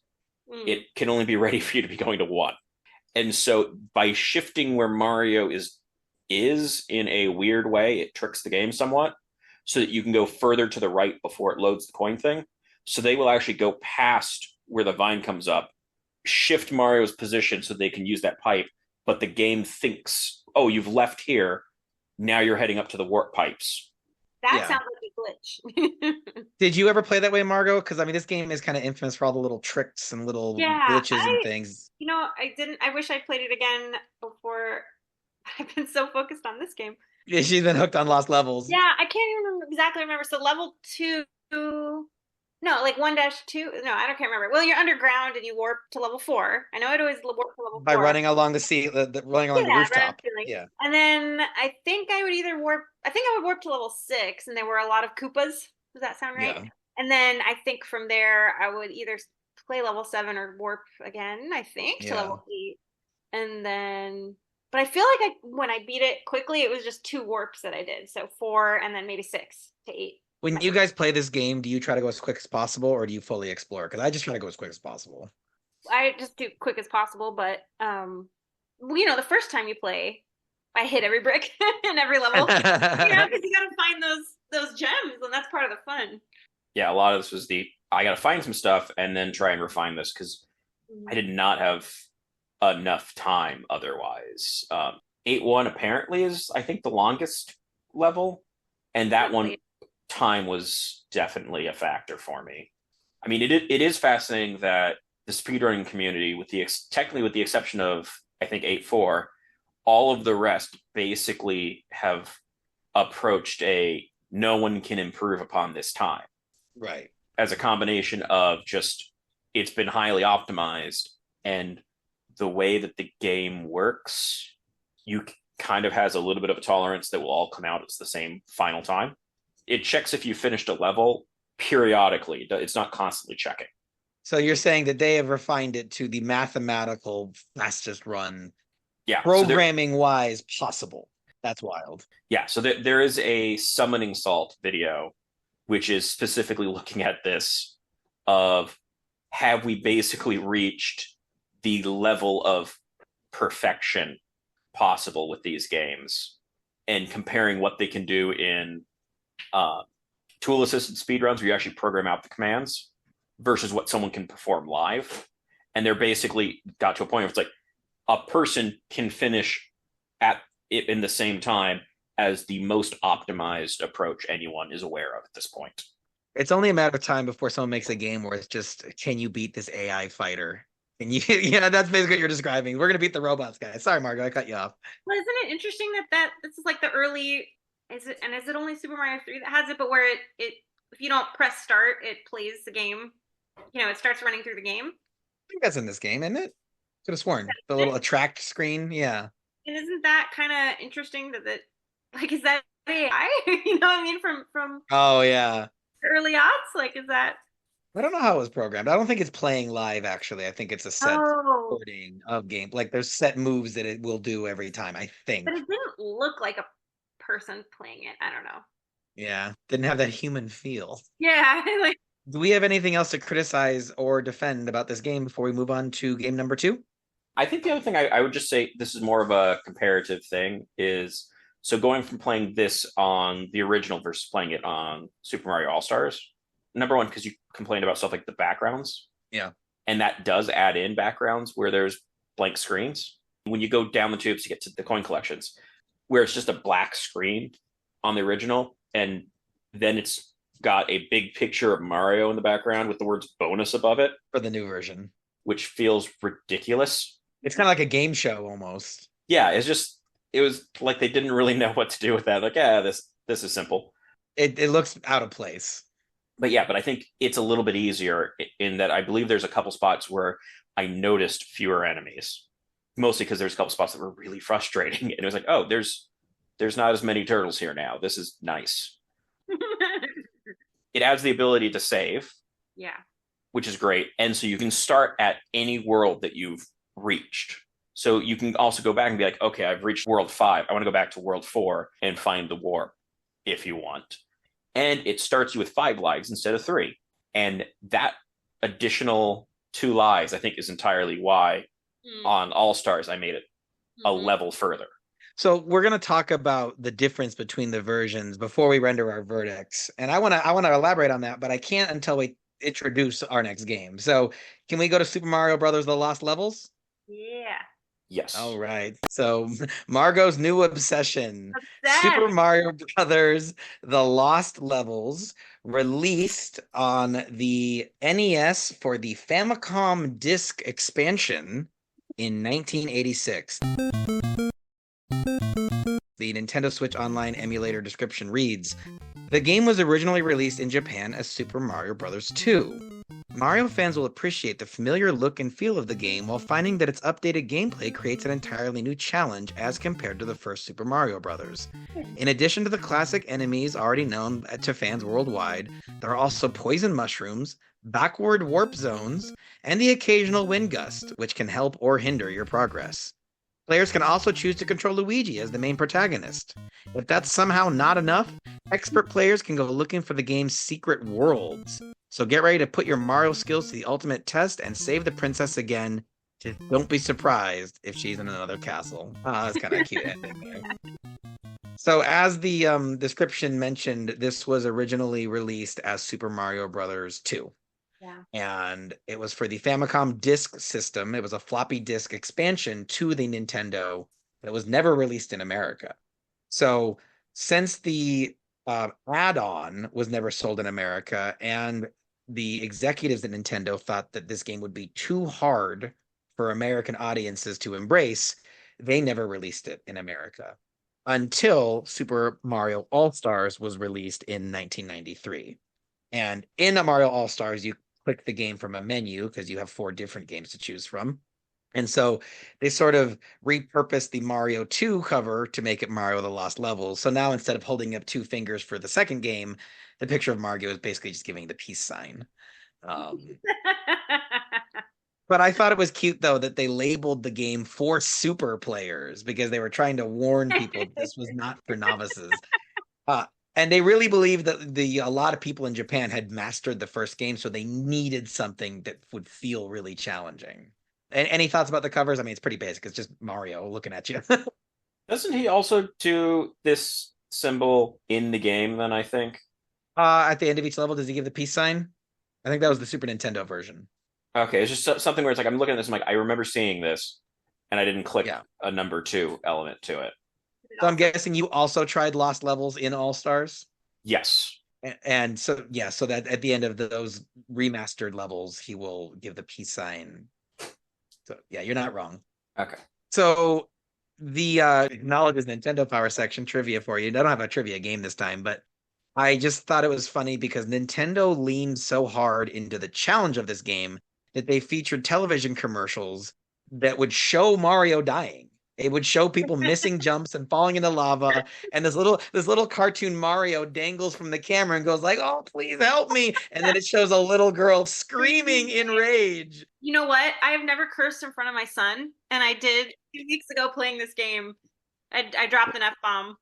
S3: It can only be ready for you to be going to 1. And so by shifting where Mario is in a weird way, it tricks the game somewhat so that you can go further to the right before it loads the coin thing. So they will actually go past where the vine comes up, shift Mario's position so they can use that pipe, but the game thinks, oh, you've left here, now you're heading up to the warp pipes.
S2: That sounds like a glitch.
S1: Did you ever play that way, Margo? Because I mean, this game is kind of infamous for all the little tricks and little glitches and things.
S2: I didn't. I wish I played it again before. I've been so focused on this game.
S1: Yeah, she's been hooked on Lost Levels.
S2: Yeah, I can't even exactly remember. So level 2, no, like 1-2. No, I don't can't remember. Well, you're underground and you warp to level 4. I know I'd always warp to level 4
S1: by running along running along the rooftop. Yeah,
S2: and then I think I would either warp. I think I would warp to level 6, and there were a lot of Koopas. Does that sound right? Yeah. And then I think from there I would either play level 7 or warp again. I think to level 8, and then. But I feel like when I beat it quickly, it was just 2 warps that I did. So 4 and then maybe 6 to 8.
S1: When you guys play this game, do you try to go as quick as possible or do you fully explore? Because I just try to go as quick as possible.
S2: I just do quick as possible, but the first time you play, I hit every brick in every level. Because you gotta find those gems, and that's part of the fun.
S3: Yeah, a lot of this was I gotta find some stuff and then try and refine this because I did not have enough time otherwise. 8-1 apparently is, I think, the longest level, and that one time was definitely a factor for me. I mean, it is fascinating that the speedrunning community, technically with the exception of, I think, 8-4, all of the rest basically have approached no one can improve upon this time.
S1: Right.
S3: As a combination of just, it's been highly optimized, and the way that the game works, you kind of has a little bit of a tolerance that will all come out at the same final time. It checks if you finished a level periodically. It's not constantly checking.
S1: So you're saying that they have refined it to the mathematical fastest run, programming wise possible. That's wild.
S3: Yeah, so there is a Summoning Salt video, which is specifically looking at this of, have we basically reached the level of perfection possible with these games, and comparing what they can do in tool-assisted speedruns where you actually program out the commands versus what someone can perform live. And they're basically got to a point where it's like a person can finish at it in the same time as the most optimized approach anyone is aware of at this point.
S1: It's only a matter of time before someone makes a game where it's just, can you beat this AI fighter? And yeah, that's basically what you're describing. We're gonna beat the robots, guys. Sorry, Margo, I cut you off.
S2: Well, isn't it interesting that this is like the early, is it only Super Mario 3 that has it, but where it if you don't press start, it plays the game. It starts running through the game.
S1: I think that's in this game, isn't it? Could have sworn. The little attract screen, yeah.
S2: And isn't that kind of interesting that is that AI? You know what I mean? From
S1: Oh yeah.
S2: early aughts? Like, is that?
S1: I don't know how it was programmed. I don't think it's playing live, actually. I think it's a set
S2: Oh,
S1: recording of game. Like there's set moves that it will do every time, I think.
S2: but it didn't look like a person playing it. I don't know.
S1: Yeah. Didn't have that human feel.
S2: Yeah, like
S1: Do we have anything else to criticize or defend about this game before we move on to game number 2?
S3: I think the other thing I would just say, this is more of a comparative thing, is so going from playing this on the original versus playing it on Super Mario All-Stars. Number one, because you complained about stuff like the backgrounds.
S1: Yeah.
S3: And that does add in backgrounds where there's blank screens. When you go down the tubes to get to the coin collections, where it's just a black screen on the original, and then it's got a big picture of Mario in the background with the words bonus above it.
S1: For the new version.
S3: Which feels ridiculous.
S1: It's kind of like a game show almost.
S3: Yeah, it was like they didn't really know what to do with that. Like, yeah, this is simple.
S1: It looks out of place.
S3: But I think it's a little bit easier in that I believe there's a couple spots where I noticed fewer enemies, mostly because there's a couple spots that were really frustrating. And it was like, oh, there's not as many turtles here now. This is nice. It adds the ability to save.
S2: Yeah.
S3: Which is great. And so you can start at any world that you've reached. So you can also go back and be like, okay, I've reached world 5. I want to go back to world 4 and find the warp if you want. And it starts you with 5 lives instead of 3. And that additional 2 lives, I think, is entirely why on All-Stars I made it a level further.
S1: So we're going to talk about the difference between the versions before we render our verdicts. And I want to elaborate on that, but I can't until we introduce our next game. So can we go to Super Mario Brothers The Lost Levels?
S2: Yeah.
S3: Yes.
S1: All right. So Margo's new obsession,
S2: Obsessed.
S1: Super Mario Brothers The Lost Levels, released on the NES for the Famicom Disk expansion in 1986. The Nintendo Switch Online emulator description reads, the game was originally released in Japan as Super Mario Bros. 2. Mario fans will appreciate the familiar look and feel of the game while finding that its updated gameplay creates an entirely new challenge as compared to the first Super Mario Bros. In addition to the classic enemies already known to fans worldwide, there are also poison mushrooms, backward warp zones, and the occasional wind gust, which can help or hinder your progress. Players can also choose to control Luigi as the main protagonist. If that's somehow not enough, expert players can go looking for the game's secret worlds. So get ready to put your Mario skills to the ultimate test and save the princess again. Just don't be surprised if she's in another castle. That's kind of a cute ending there. So as the description mentioned, this was originally released as Super Mario Bros. 2.
S2: Yeah.
S1: And it was for the Famicom Disk System. It was a floppy disk expansion to the Nintendo that was never released in America. So since the add-on was never sold in America, and the executives at Nintendo thought that this game would be too hard for American audiences to embrace, they never released it in America until Super Mario All-Stars was released in 1993. And in Mario All-Stars, you click the game from a menu because you have 4 different games to choose from. And so they sort of repurposed the Mario 2 cover to make it Mario The Lost Levels. So now instead of holding up 2 fingers for the second game, the picture of Margo is basically just giving the peace sign. But I thought it was cute, though, that they labeled the game for super players because they were trying to warn people this was not for novices. And they really believed that a lot of people in Japan had mastered the first game, so they needed something that would feel really challenging. And any thoughts about the covers? I mean, it's pretty basic. It's just Mario looking at you.
S3: Doesn't he also do this symbol in the game, then I think.
S1: At the end of each level, does he give the peace sign? I think that was the Super Nintendo version.
S3: Okay, it's just something where it's like I'm looking at this, I'm like, I remember seeing this, and I didn't click
S1: Yeah.
S3: a number 2 element to it.
S1: So I'm guessing you also tried Lost Levels in All Stars?
S3: Yes.
S1: And so, yeah, so that at the end of those remastered levels, he will give the peace sign. So, yeah, you're not wrong.
S3: Okay.
S1: So the knowledge is Nintendo Power section trivia for you. I don't have a trivia game this time, but I just thought it was funny because Nintendo leaned so hard into the challenge of this game that they featured television commercials that would show Mario dying. It would show people missing jumps and falling into lava, and this little cartoon Mario dangles from the camera and goes like, "Oh, please help me!" And then it shows a little girl screaming in rage.
S2: You know what? I have never cursed in front of my son, and I did 2 weeks ago playing this game. I dropped an F-bomb.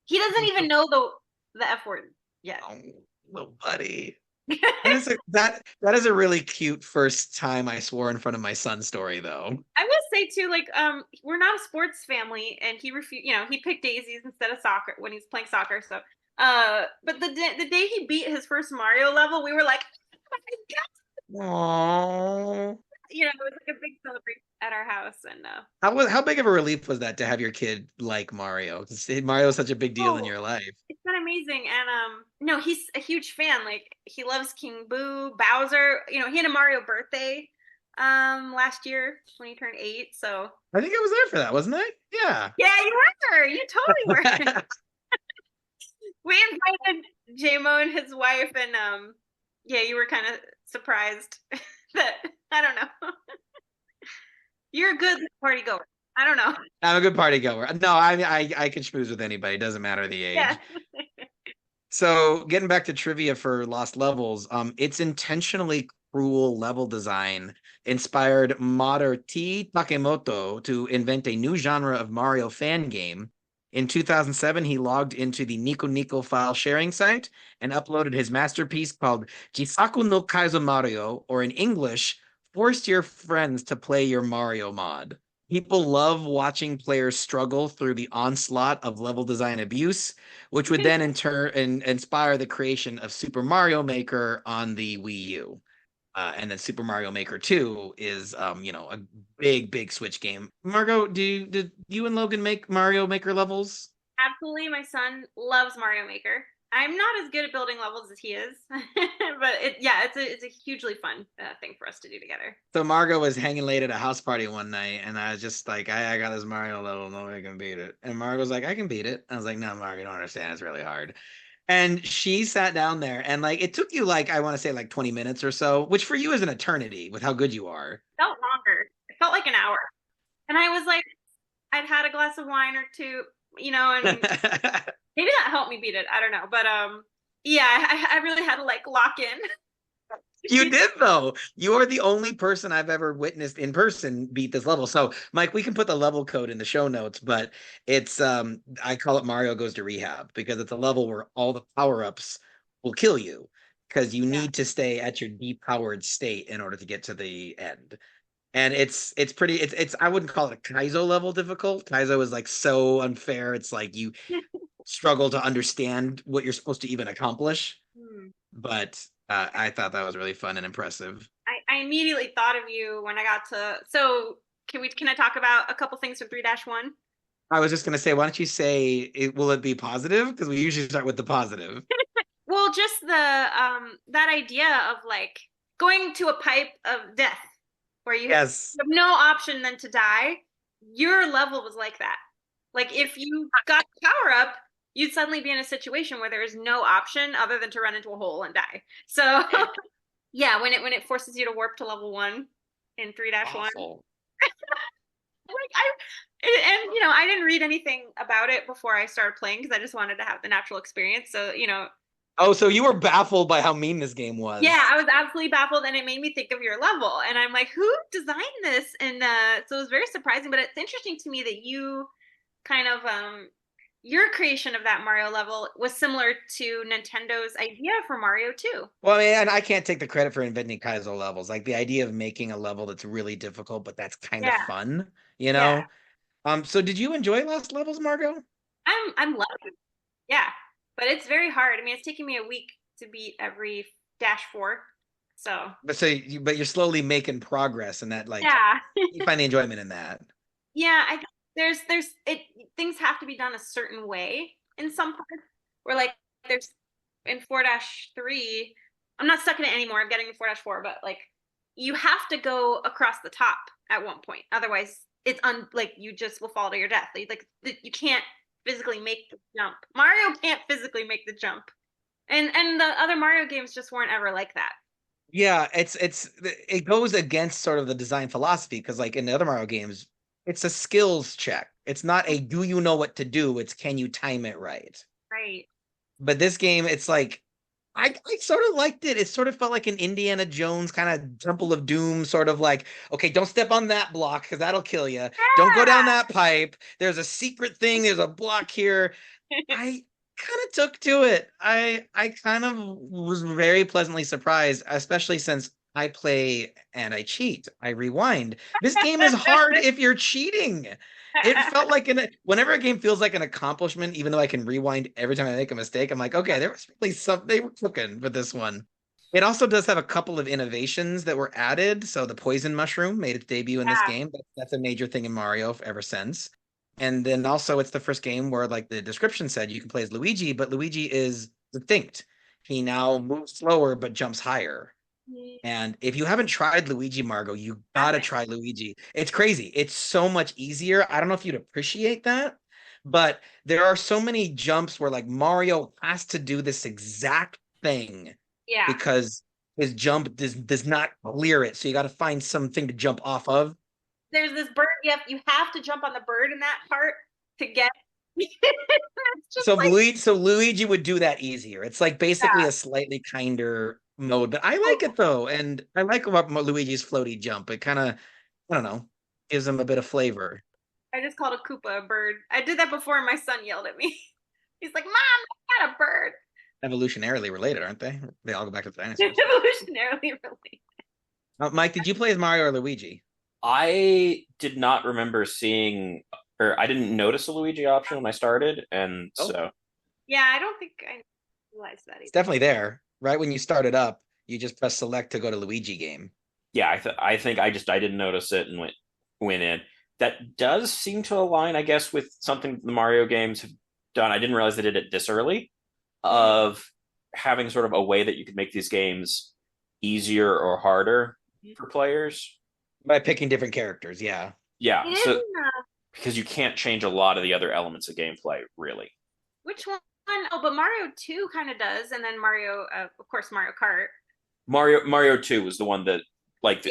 S2: He doesn't even know the F word yet.
S1: Oh, little buddy. That is a really cute first time I swore in front of my son story, though.
S2: I will say too, like, we're not a sports family, and he refused. You know, he picked daisies instead of soccer when he's playing soccer. So, but the day he beat his first Mario level, we were like, oh my God!
S1: Aww.
S2: You know, it was like a big celebration at our house, and
S1: How big of a relief was that to have your kid like Mario? 'Cause Mario is such a big deal in your life.
S2: it's been amazing. And no, he's a huge fan. Like, he loves King Boo, Bowser. You know, he had a Mario birthday last year when he turned 8. So
S1: I think I was there for that, wasn't I? Yeah.
S2: yeah, you were. You totally were. We invited JMO and his wife, and yeah, you were kind of surprised that I don't know. You're a good party goer. I don't know.
S1: I'm a good party goer. No, I can schmooze with anybody. It doesn't matter the age.
S2: Yeah.
S1: So getting back to trivia for Lost Levels, it's intentionally cruel level design inspired Mader T. Takemoto to invent a new genre of Mario fan game. In 2007, he logged into the Nico Nico file sharing site and uploaded his masterpiece called Jisaku no Kaizo Mario, or in English, Force Your Friends to Play Your Mario Mod. People love watching players struggle through the onslaught of level design abuse, which would then in turn inspire the creation of Super Mario Maker on the Wii U. And then Super Mario Maker 2 is, a big Switch game. Margo, did you and Logan make Mario Maker levels?
S2: Absolutely, my son loves Mario Maker. I'm not as good at building levels as he is, but it's a hugely fun thing for us to do together.
S1: So Margo was hanging late at a house party one night, and I was just like, I got this Mario level, nobody can beat it. And Margo was like, I can beat it. I was like, no, Margo, you don't understand. It's really hard. And she sat down there, and like it took you like I want to say like 20 minutes or so, which for you is an eternity with how good you are.
S2: It felt longer. It felt like an hour, and I was like, I'd had a glass of wine or two, and maybe that helped me beat it. I don't know, but yeah, I really had to like lock in.
S1: You did though. You are the only person I've ever witnessed in person beat this level. So, Mike, we can put the level code in the show notes, but it's I call it Mario Goes to Rehab because it's a level where all the power-ups will kill you because you need to stay at your depowered state in order to get to the end. And it's I wouldn't call it a Kaizo level difficult. Kaizo is like so unfair. It's like you struggle to understand what you're supposed to even accomplish. But I thought that was really fun and impressive.
S2: I immediately thought of you when I got to. So can I talk about a couple things from 3-1?
S1: I was just gonna say, why don't you say will it be positive? Because we usually start with the positive.
S2: Well, just the that idea of like going to a pipe of death where you have no option than to die. Your level was like that. Like if you got power up, you'd suddenly be in a situation where there is no option other than to run into a hole and die. So yeah, when it forces you to warp to level 1 in 3-1. I didn't read anything about it before I started playing because I just wanted to have the natural experience. So,
S1: Oh, so you were baffled by how mean this game was.
S2: Yeah, I was absolutely baffled, and it made me think of your level. And I'm like, who designed this? And so it was very surprising, but it's interesting to me that you kind of your creation of that Mario level was similar to Nintendo's idea for Mario 2.
S1: Well, I mean, and I can't take the credit for inventing Kaizo levels. Like the idea of making a level that's really difficult, but that's kind of fun,
S2: Yeah.
S1: So did you enjoy Lost Levels, Margo?
S2: I'm loving it. Yeah, but it's very hard. I mean, it's taking me a week to beat every -4. So
S1: But you're slowly making progress, and that like
S2: yeah,
S1: you find the enjoyment in that.
S2: yeah. There's it. Things have to be done a certain way in some parts. Where like there's in 4-3. I'm not stuck in it anymore. I'm getting to 4-4, but like you have to go across the top at one point. Otherwise, it's like you just will fall to your death. Like you can't physically make the jump. Mario can't physically make the jump. And the other Mario games just weren't ever like that.
S1: Yeah, it goes against sort of the design philosophy because like in the other Mario games, it's a skills check. It's not a do you know what to do, it's can you time it right.
S2: Right.
S1: But this game, it's like I sort of liked it. It sort of felt like an Indiana Jones kind of Temple of Doom, sort of like, okay, don't step on that block because that'll kill you. Don't go down that pipe. There's a secret thing. There's a block here. I kind of took to it. I kind of was very pleasantly surprised, especially since I play and I cheat. I rewind. This game is hard if you're cheating. It felt like whenever a game feels like an accomplishment, even though I can rewind every time I make a mistake, I'm like, okay, there was really something they were cooking with this one. It also does have a couple of innovations that were added. So the poison mushroom made its debut in this game. That's a major thing in Mario ever since. And then also it's the first game where like the description said you can play as Luigi, but Luigi is distinct. He now moves slower but jumps higher. And if you haven't tried Luigi, Margo, you gotta try Luigi. It's crazy. It's so much easier. I don't know if you'd appreciate that, but there are so many jumps where like Mario has to do this exact thing
S2: Yeah.
S1: because his jump does not clear it. So you got to find something to jump off of.
S2: There's this bird. You have to jump on the bird in that part to get.
S1: So Luigi would do that easier. It's like basically a slightly kinder mode, but I like it though, and I like about Luigi's floaty jump. It kind of, I don't know, gives him a bit of flavor.
S2: I just called a Koopa a bird. I did that before, and my son yelled at me. He's like, "Mom, I got a bird."
S1: Evolutionarily related, aren't they? They all go back to the dinosaurs.
S2: Evolutionarily related.
S1: Mike, did you play as Mario or Luigi?
S3: I did not remember seeing, or I didn't notice a Luigi option when I started, and so
S2: Yeah, I don't think I realized that either.
S1: It's definitely there. Right when you start it up, you just press select to go to Luigi game.
S3: yeah, I think I didn't notice it and went in. That does seem to align, I guess, with something the Mario games have done. I didn't realize they did it this early, of having sort of a way that you could make these games easier or harder for players.
S1: By picking different characters, yeah.
S3: Yeah,
S2: It
S3: so
S2: is,
S3: because you can't change a lot of the other elements of gameplay, really.
S2: which one? Oh, but Mario 2 kind of does, and then Mario, of course, Mario Kart.
S3: Mario 2 was the one that, like,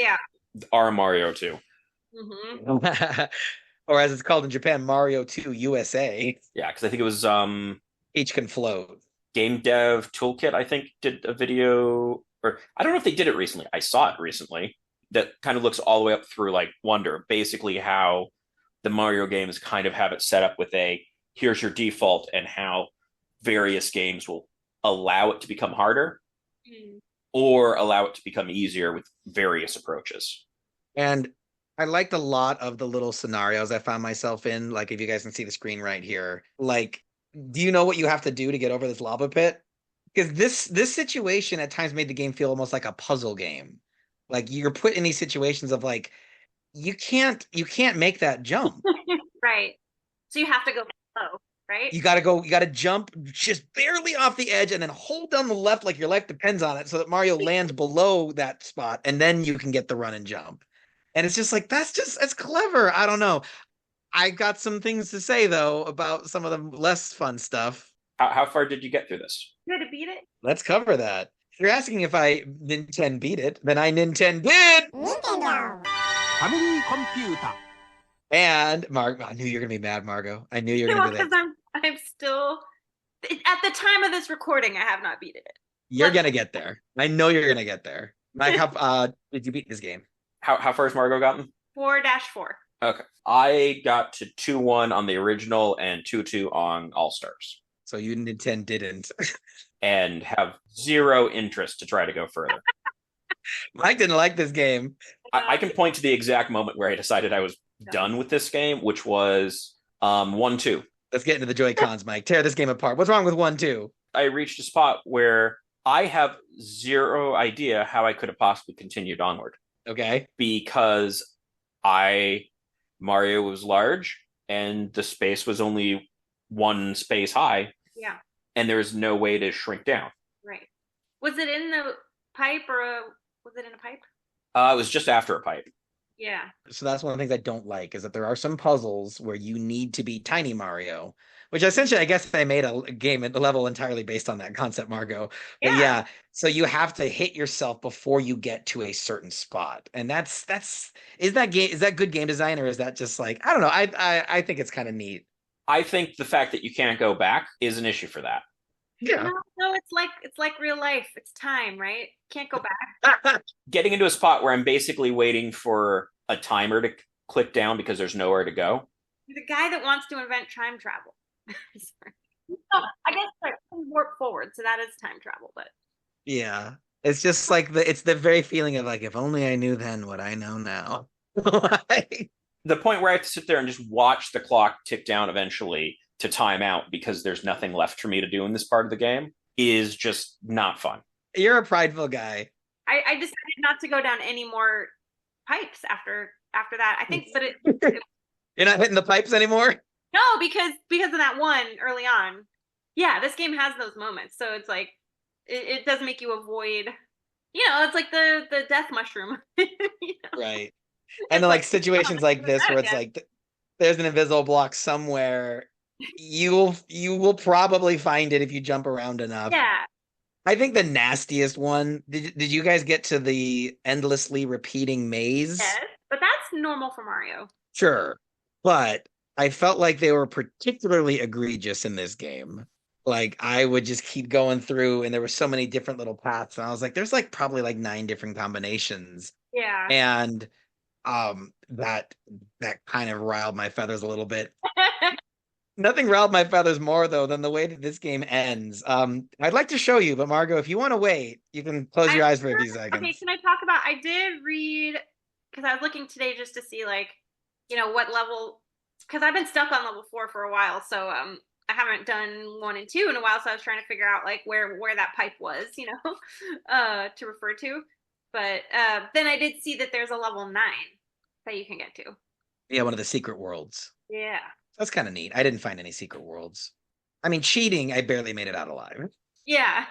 S3: our Mario 2.
S2: Mm-hmm.
S1: Or as it's called in Japan, Mario 2 USA.
S3: Yeah, because I think it was
S1: Each can float.
S3: Game Dev Toolkit, I think, did a video, or I don't know if they did it recently. I saw it recently. That kind of looks all the way up through like Wonder, basically how the Mario games kind of have it set up with here's your default and how various games will allow it to become harder or allow it to become easier with various approaches.
S1: And I liked a lot of the little scenarios I found myself in. Like if you guys can see the screen right here, like, do you know what you have to do to get over this lava pit? Because this situation at times made the game feel almost like a puzzle game. Like you're put in these situations of like you can't make that jump.
S2: Right. So you have to go slow, right?
S1: You got to jump just barely off the edge and then hold down the left like your life depends on it so that Mario lands below that spot and then you can get the run and jump. And it's just like that's clever. I don't know. I got some things to say though about some of the less fun stuff.
S3: How far did you get through this?
S2: You had to beat it.
S1: Let's cover that. If you're asking if I Nintendo beat it, then I Nintendo did.
S4: Nintendo.
S5: Family computer.
S1: And Margo, I knew you were gonna be mad, Margo. I knew you were gonna do that.
S2: Because I'm still at the time of this recording, I have not beaten it.
S1: You're gonna get there. I know you're gonna get there. Mike, how did you beat this game?
S3: How far has Margo gotten?
S2: 4-4.
S3: Okay. I got to 2-1 on the original and 2-2 on All Stars.
S1: So you Nintendo didn't.
S3: And have zero interest to try to go further.
S1: Mike didn't like this game.
S3: I can point to the exact moment where I decided I was done with this game, which was 1-2.
S1: Let's get into the Joy-Cons, Mike. Tear this game apart. What's wrong with 1, 2?
S3: I reached a spot where I have zero idea how I could have possibly continued onward
S1: Okay.
S3: because Mario was large and the space was only one space high,
S2: Yeah,
S3: and there's no way to shrink down.
S2: right. Was it in the pipe or was it in a pipe?
S3: It was just after a pipe.
S2: Yeah.
S1: So that's one of the things I don't like is that there are some puzzles where you need to be Tiny Mario, which essentially I guess they made a game at the level entirely based on that concept, Margo. But yeah, so you have to hit yourself before you get to a certain spot. And is that good game design, or is that just like, I don't know. I think it's kind of neat.
S3: I think the fact that you can't go back is an issue for that.
S1: Yeah.
S2: No, it's like real life. It's time, right? Can't go back.
S3: Getting into a spot where I'm basically waiting for a timer to click down because there's nowhere to go.
S2: You're the guy that wants to invent time travel. No, I guess like warp forward, so that is time travel, but
S1: Yeah. It's just like it's the very feeling of like, if only I knew then what I know now. Like,
S3: The point where I have to sit there and just watch the clock tick down eventually to time out because there's nothing left for me to do in this part of the game is just not fun.
S1: you're a prideful guy.
S2: I decided not to go down any more pipes after that. I think, but
S1: You're not hitting the pipes anymore?
S2: no, because of that one early on. Yeah, this game has those moments, so it's like it does make you avoid. It's like the death mushroom.
S1: Right. And then like situations like this where it's like there's an invisible block somewhere, you will probably find it if you jump around enough.
S2: Yeah.
S1: I think the nastiest one, did you guys get to the endlessly repeating maze?
S2: Yes, but that's normal for Mario.
S1: Sure. But I felt like they were particularly egregious in this game. Like I would just keep going through and there were so many different little paths and I was like, there's like probably like 9 different combinations.
S2: Yeah.
S1: And that kind of riled my feathers a little bit. Nothing riled my feathers more though than the way that this game ends. I'd like to show you, but Margo, if you want to wait, you can close your eyes for a few seconds.
S2: Okay, can I talk about? I did read because I was looking today just to see like, what level. Because I've been stuck on level 4 for a while, so I haven't done 1 and 2 in a while. So I was trying to figure out like where that pipe was, to refer to. But then I did see that there's a level 9 that you can get to.
S1: Yeah, one of the secret worlds.
S2: Yeah.
S1: That's kind of neat. I didn't find any secret worlds. I mean, cheating, I barely made it out alive.
S2: Yeah.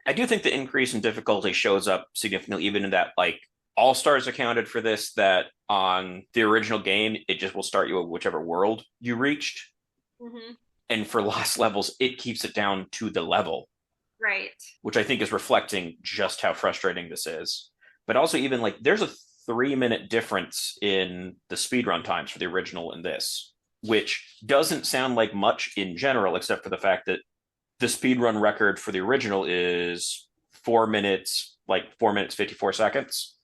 S3: I do think the increase in difficulty shows up significantly, even in that, like, All Stars accounted for this, that on the original game, it just will start you at whichever world you reached.
S2: Mm-hmm.
S3: And for lost levels, it keeps it down to the level.
S2: Right.
S3: Which I think is reflecting just how frustrating this is. But also, even like, there's a 3-minute difference in the speedrun times for the original and this, which doesn't sound like much in general, except for the fact that the speedrun record for the original is 4 minutes, like 4 minutes, 54 seconds.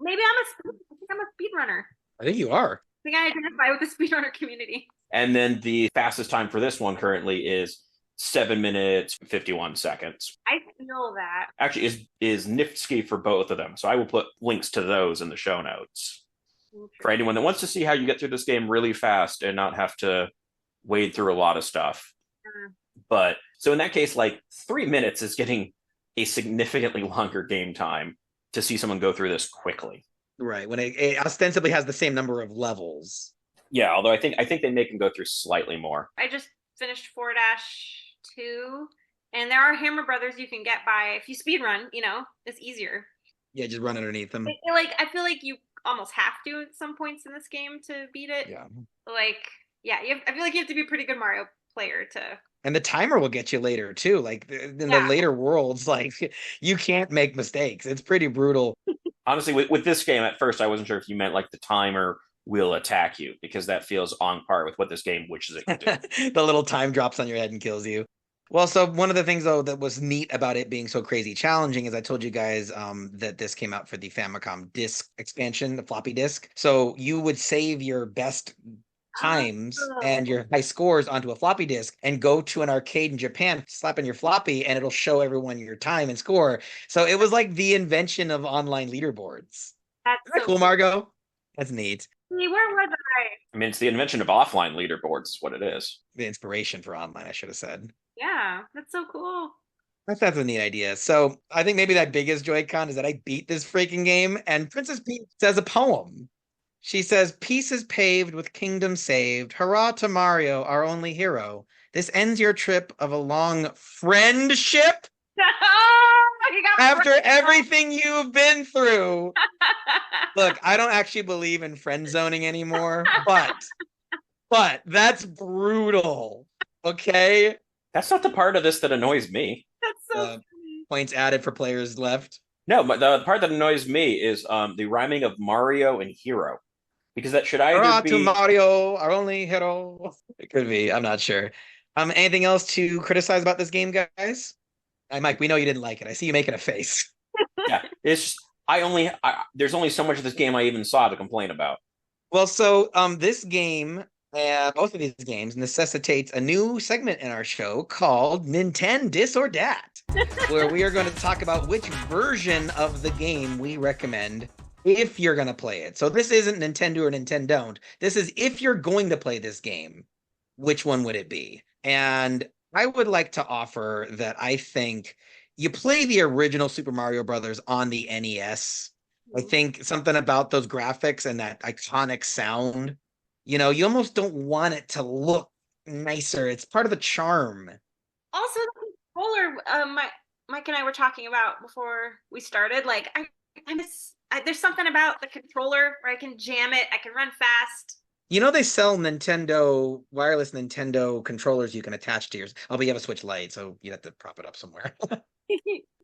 S2: Maybe I think I'm a speedrunner.
S1: I think you are.
S2: I think I identify with the speedrunner community.
S3: And then the fastest time for this one currently is 7 minutes, 51 seconds.
S2: I feel that.
S3: Actually, is Niftsky for both of them. So I will put links to those in the show notes. For anyone that wants to see how you get through this game really fast and not have to wade through a lot of stuff. But so in that case, like 3 minutes is getting a significantly longer game time to see someone go through this quickly.
S1: Right. When it ostensibly has the same number of levels.
S3: Yeah, although I think they make them go through slightly more.
S2: I just finished 4-2, and there are Hammer Brothers you can get by if you speedrun. It's easier.
S1: Yeah, just run underneath them.
S2: I feel like you almost have to at some points in this game to beat it.
S1: Yeah.
S2: I feel like you have to be a pretty good Mario player to.
S1: And the timer will get you later too. Like in the later worlds, like you can't make mistakes. It's pretty brutal.
S3: Honestly, with this game, at first I wasn't sure if you meant like the timer will attack you, because that feels on par with what this game wishes it could do.
S1: The little time drops on your head and kills you. Well, so one of the things though that was neat about it being so crazy challenging is I told you guys that this came out for the Famicom disk expansion, the floppy disk. So you would save your best times and your high scores onto a floppy disk and go to an arcade in Japan, slap in your floppy, and it'll show everyone your time and score. So it was like the invention of online leaderboards.
S2: That's
S1: Isn't that cool, Margo? That's neat.
S2: Where was I?
S3: I mean, it's the invention of offline leaderboards, is what it is.
S1: The inspiration for online, I should have said.
S2: Yeah, that's so cool.
S1: That's a neat idea. So I think maybe that biggest Joy-Con is that I beat this freaking game, and Princess Peach says a poem. She says, "Peace is paved with kingdom saved. Hurrah to Mario, our only hero. This ends your trip of a long friendship
S2: You got
S1: after
S2: friends.
S1: everything you've been through." Look, I don't actually believe in friend zoning anymore, but that's brutal. Okay?
S3: That's not the part of this that annoys me.
S2: That's so
S1: Uh,
S2: funny.
S1: Points added for players left.
S3: No, but the part that annoys me is the rhyming of Mario and hero, because that should either
S1: Hurrah to
S3: be.
S1: Mario, our only hero. It could be. I'm not sure. Anything else to criticize about this game, guys? Mike, we know you didn't like it. I see you making a face.
S3: Yeah, it's just, there's only so much of this game I even saw to complain about.
S1: Well, so this game, both of these games, necessitates a new segment in our show called NintenDISorDAT, where we are going to talk about which version of the game we recommend if you're going to play it. So this isn't Nintendo or NintenDON'T. This is if you're going to play this game, which one would it be? And I would like to offer that I think you play the original Super Mario Brothers on the NES. I think something about those graphics and that iconic sound, you almost don't want it to look nicer. It's part of the charm.
S2: Also, the controller, Mike and I were talking about before we started. Like, there's something about the controller where I can jam it, I can run fast.
S1: They sell wireless Nintendo controllers you can attach to yours. Oh, but you have a Switch Lite, so you have to prop it up somewhere.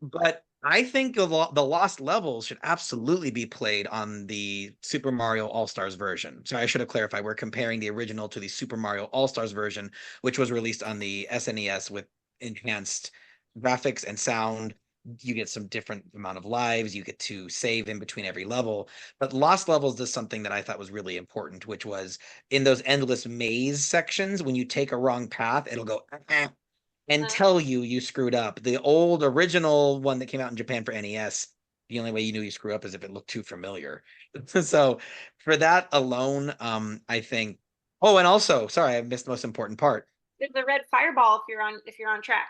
S1: But I think the Lost Levels should absolutely be played on the Super Mario All-Stars version. So I should have clarified, we're comparing the original to the Super Mario All-Stars version, which was released on the SNES with enhanced graphics and sound. You get some different amount of lives. You get to save in between every level. But Lost Levels does something that I thought was really important, which was in those endless maze sections, when you take a wrong path, it'll go and tell you screwed up. The old original one that came out in Japan for NES, the only way you knew you screw up is if it looked too familiar. So for that alone, I think. Oh, and also, sorry, I missed the most important part.
S2: There's a red fireball if you're on track.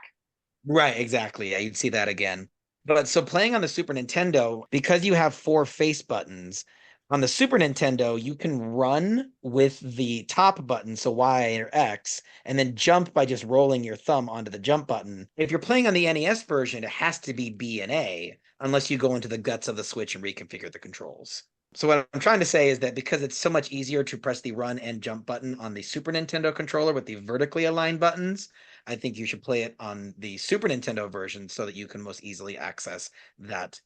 S1: Right, exactly. Yeah, you'd see that again. But so playing on the Super Nintendo, because you have 4 face buttons, on the Super Nintendo, you can run with the top button, so Y or X, and then jump by just rolling your thumb onto the jump button. If you're playing on the NES version, it has to be B and A, unless you go into the guts of the Switch and reconfigure the controls. So what I'm trying to say is that because it's so much easier to press the run and jump button on the Super Nintendo controller with the vertically aligned buttons, I think you should play it on the Super Nintendo version so that you can most easily access that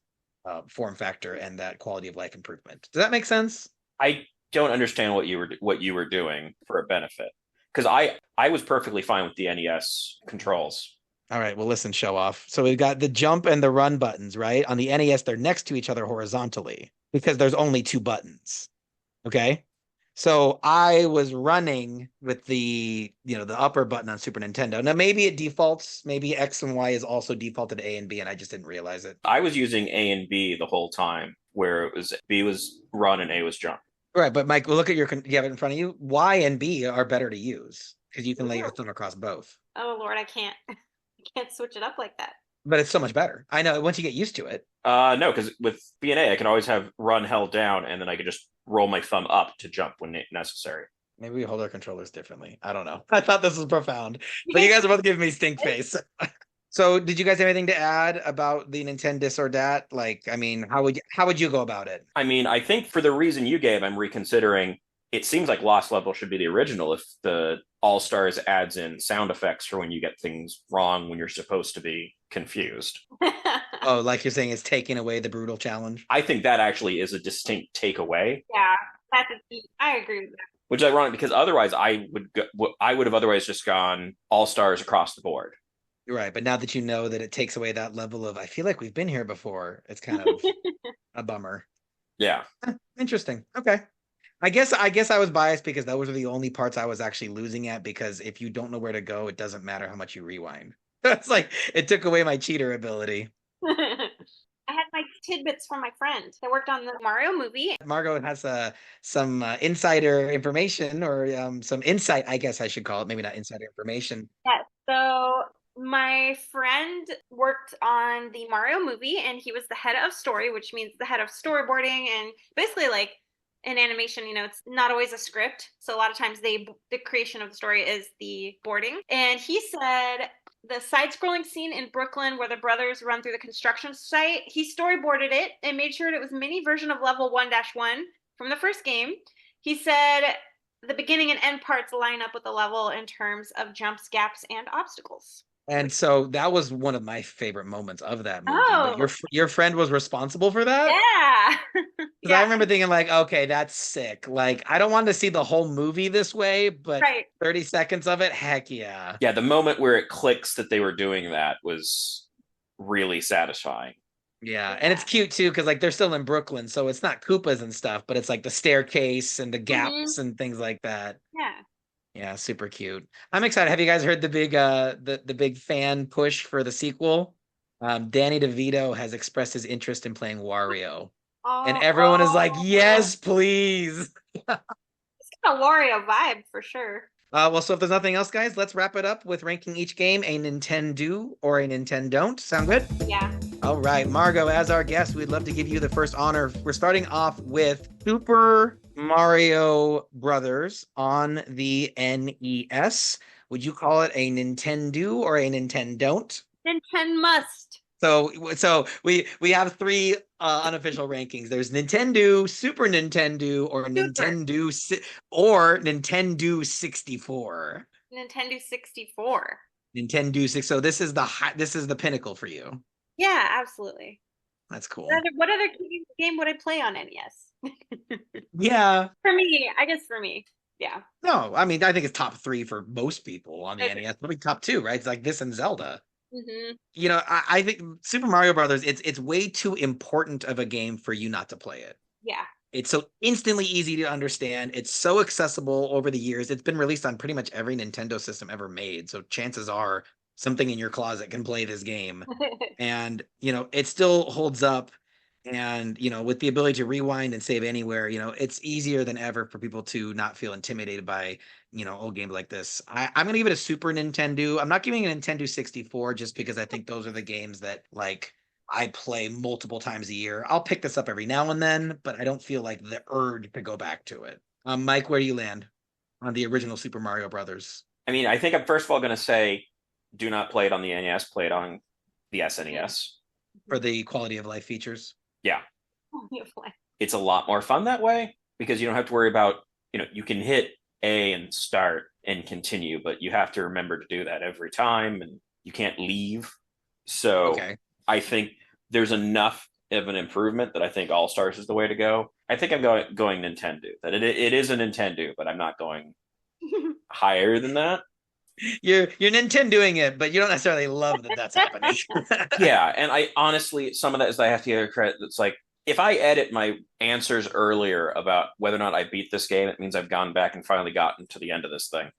S1: form factor and that quality of life improvement. Does that make sense?
S3: I don't understand what you were doing for a benefit, because I was perfectly fine with the NES controls.
S1: All right, well, listen, show off. So we've got the jump and the run buttons, right? On the NES, they're next to each other horizontally because there's only 2 buttons. Okay? So I was running with the upper button on Super Nintendo. Now maybe it defaults, maybe X and Y is also defaulted A and B, and I just didn't realize it.
S3: I was using A and B the whole time, where it was B was run and A was jump.
S1: Right, but Mike, look at you have it in front of you. Y and B are better to use because you can lay your thumb across both.
S2: Oh Lord, I can't switch it up like that.
S1: But it's so much better. I know once you get used to it.
S3: No, because with B and A, I can always have run held down, and then I could just roll my thumb up to jump when necessary.
S1: Maybe we hold our controllers differently. I don't know. I thought this was profound. But you guys are both giving me stink face. So did you guys have anything to add about the NintenDISorDAT? Like, I mean, how would you go about it?
S3: I mean, I think for the reason you gave, I'm reconsidering. It seems like Lost Level should be the original if the All Stars adds in sound effects for when you get things wrong when you're supposed to be confused.
S1: Oh, like you're saying it's taking away the brutal challenge?
S3: I think that actually is a distinct takeaway.
S2: Yeah, I agree with that.
S3: Which is ironic because otherwise I would have otherwise just gone All Stars across the board.
S1: Right, but now that you know that it takes away that level of I feel like we've been here before, it's kind of a bummer.
S3: Yeah.
S1: Interesting. Okay. I guess I was biased because those were the only parts I was actually losing at, because if you don't know where to go, it doesn't matter how much you rewind. It's like it took away my cheater ability.
S2: I had my tidbits from my friend that worked on the Mario movie.
S1: Margo has some insider information or some insight, I guess I should call it. Maybe not insider information.
S2: Yeah. So my friend worked on the Mario movie, and he was the head of story, which means the head of storyboarding, and basically like in animation, it's not always a script. So a lot of times the creation of the story is the boarding. And he said the side-scrolling scene in Brooklyn where the brothers run through the construction site, he storyboarded it and made sure it was a mini version of level 1-1 from the first game. He said the beginning and end parts line up with the level in terms of jumps, gaps, and obstacles.
S1: And so that was one of my favorite moments of that movie.
S2: Oh.
S1: But your friend was responsible for that?
S2: Yeah.
S1: Because I remember thinking like, okay, that's sick. Like, I don't want to see the whole movie this way, but
S2: Right.
S1: 30 seconds of it, heck yeah.
S3: Yeah, the moment where it clicks that they were doing that was really satisfying.
S1: Yeah, and it's cute too because like they're still in Brooklyn, so it's not Koopas and stuff, but it's like the staircase and the gaps and things like that.
S2: Yeah.
S1: Yeah, super cute. I'm excited. Have you guys heard the big the big fan push for the sequel? Danny DeVito has expressed his interest in playing Wario. And everyone is like, yes, please.
S2: It's got a Wario vibe for sure.
S1: Well, so if there's nothing else, guys, let's wrap it up with ranking each game a NintenDO or a NintenDON'T. Sound good?
S2: Yeah.
S1: All right, Margo, as our guest, we'd love to give you the first honor. We're starting off with Super Mario Brothers on the NES. Would you call it a NintenDO or a NintenDON'T?
S2: Nintendo must.
S1: So we have three unofficial rankings. There's NintenDO, Super NintenDO, or Nintendo 64.
S2: Nintendo 64.
S1: Nintendo 6. So this is the pinnacle for you.
S2: Yeah, absolutely.
S1: That's cool.
S2: What other game would I play on NES?
S1: Yeah.
S2: For me, I guess for me. Yeah.
S1: No, I mean, I think it's top 3 for most people on the NES. Probably top 2, right? It's like this and Zelda. I think Super Mario Brothers, it's way too important of a game for you not to play it.
S2: Yeah.
S1: It's so instantly easy to understand. It's so accessible over the years. It's been released on pretty much every Nintendo system ever made. So chances are something in your closet can play this game. And, it still holds up. And, with the ability to rewind and save anywhere, it's easier than ever for people to not feel intimidated by, old games like this. I'm going to give it a Super Nintendo. I'm not giving it a Nintendo 64 just because I think those are the games that, like, I play multiple times a year. I'll pick this up every now and then, but I don't feel like the urge to go back to it. Mike, where do you land on the original Super Mario Brothers?
S3: I mean, I think I'm first of all going to say, do not play it on the NES, play it on the SNES.
S1: For the quality of life features?
S3: Yeah. It's a lot more fun that way because you don't have to worry about, you can hit A and start and continue, but you have to remember to do that every time and you can't leave. So okay. I think there's enough of an improvement that I think All Stars is the way to go. I think I'm going NintenDO. That it is a NintenDO, but I'm not going higher than that.
S1: You're NintenDoing it, but you don't necessarily love that that's happening.
S3: Yeah, and I honestly, some of that is I have to give credit. It's like if I edit my answers earlier about whether or not I beat this game, it means I've gone back and finally gotten to the end of this thing.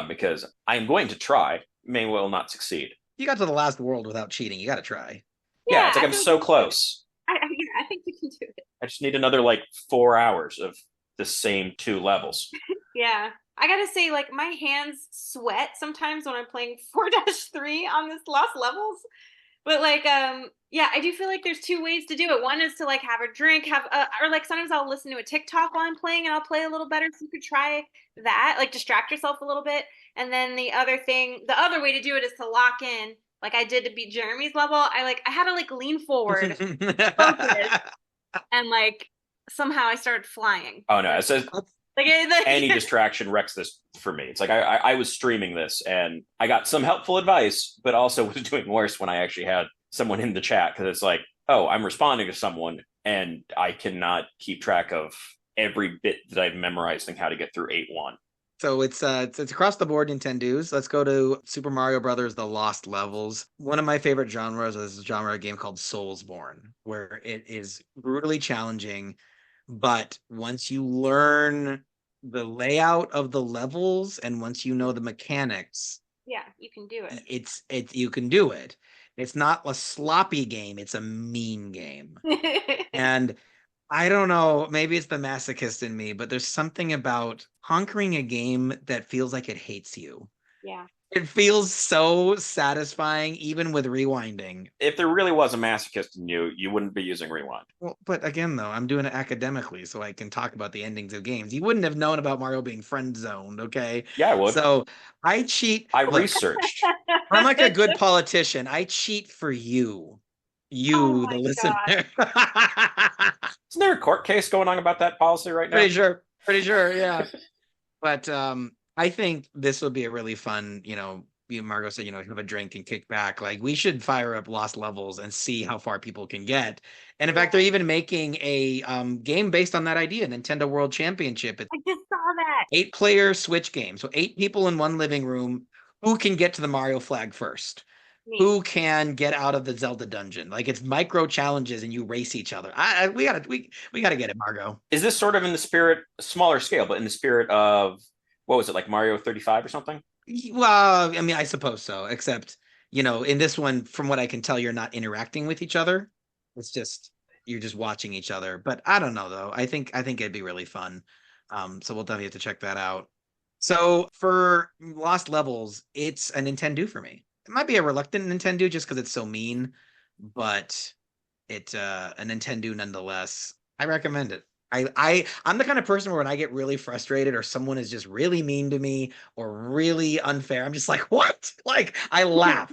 S3: Because I'm going to try, may well not succeed.
S1: You got to the last world without cheating. You got to try.
S3: Yeah, it's like I'm so close.
S2: I think you can do it.
S3: I just need another 4 hours of the same 2 levels.
S2: Yeah. I gotta say, my hands sweat sometimes when I'm playing 4-3 on this lost levels. But yeah, I do feel like there's 2 ways to do it. One is to have a drink, or sometimes I'll listen to a TikTok while I'm playing and I'll play a little better. So you could try that, distract yourself a little bit. And then the other way to do it is to lock in, like I did to beat Jeremy's level. I had to lean forward, focus, and somehow I started flying.
S3: Oh no, it says any distraction wrecks this for me. It's I was streaming this and I got some helpful advice, but also was doing worse when I actually had someone in the chat because it's oh, I'm responding to someone and I cannot keep track of every bit that I've memorized and how to get through 8-1.
S1: So it's across the board NintenDOs. Let's go to Super Mario Brothers: The Lost Levels. One of my favorite genres is a genre game called Soulsborne, where it is brutally challenging. But once you learn the layout of the levels and once you know the mechanics,
S2: yeah, you can do it.
S1: You can do it. It's not a sloppy game, it's a mean game. And I don't know, maybe it's the masochist in me, but there's something about conquering a game that feels like it hates you.
S2: Yeah.
S1: It feels so satisfying, even with rewinding.
S3: If there really was a masochist in you, you wouldn't be using rewind.
S1: Well, but again, though, I'm doing it academically, so I can talk about the endings of games. You wouldn't have known about Mario being friend zoned, okay?
S3: Yeah, I would.
S1: So I cheat.
S3: I
S1: Look,
S3: researched.
S1: I'm like a good politician. I cheat for you,
S2: Oh
S1: the
S2: my
S1: listener.
S3: Isn't there a court case going on about that policy right now?
S1: Pretty sure, yeah. But I think this will be a really fun, Margo said, have a drink and kick back. Like, we should fire up Lost Levels and see how far people can get. And in fact, they're even making a game based on that idea, Nintendo World Championship. It's
S2: I just saw that.
S1: 8-player Switch game. So 8 people in one living room. Who can get to the Mario flag first?
S2: Me.
S1: Who can get out of the Zelda dungeon? Like, it's micro challenges and you race each other. We gotta get it, Margo.
S3: Is this sort of in the spirit, smaller scale, but in the spirit of, what was it, like Mario 35 or something?
S1: Well, I mean, I suppose so, except, in this one, from what I can tell, you're not interacting with each other. It's just, you're just watching each other. But I don't know, though. I think it'd be really fun. So we'll definitely have to check that out. So for Lost Levels, it's a Nintendo for me. It might be a reluctant Nintendo just because it's so mean, but it's a Nintendo nonetheless. I recommend it. I'm the kind of person where when I get really frustrated or someone is just really mean to me or really unfair, I'm just like, what? Like, I laugh.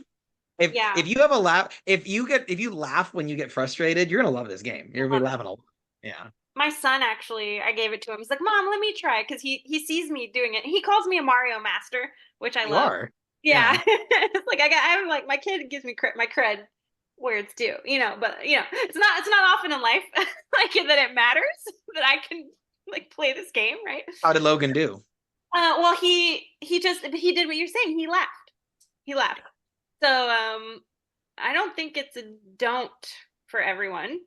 S1: If you have a laugh, if you laugh when you get frustrated, you're gonna love this game. You're gonna be laughing a lot. Yeah.
S2: My son, actually, I gave it to him. He's like, Mom, let me try, because he sees me doing it. He calls me a Mario master, which I
S1: You
S2: love.
S1: are.
S2: Yeah. It's like I'm like, my kid gives me my cred where it's due, but it's not often in life like that it matters that I can like play this game, right?
S1: How did Logan do?
S2: Well, he did what you're saying. He laughed. So I don't think it's a don't for everyone.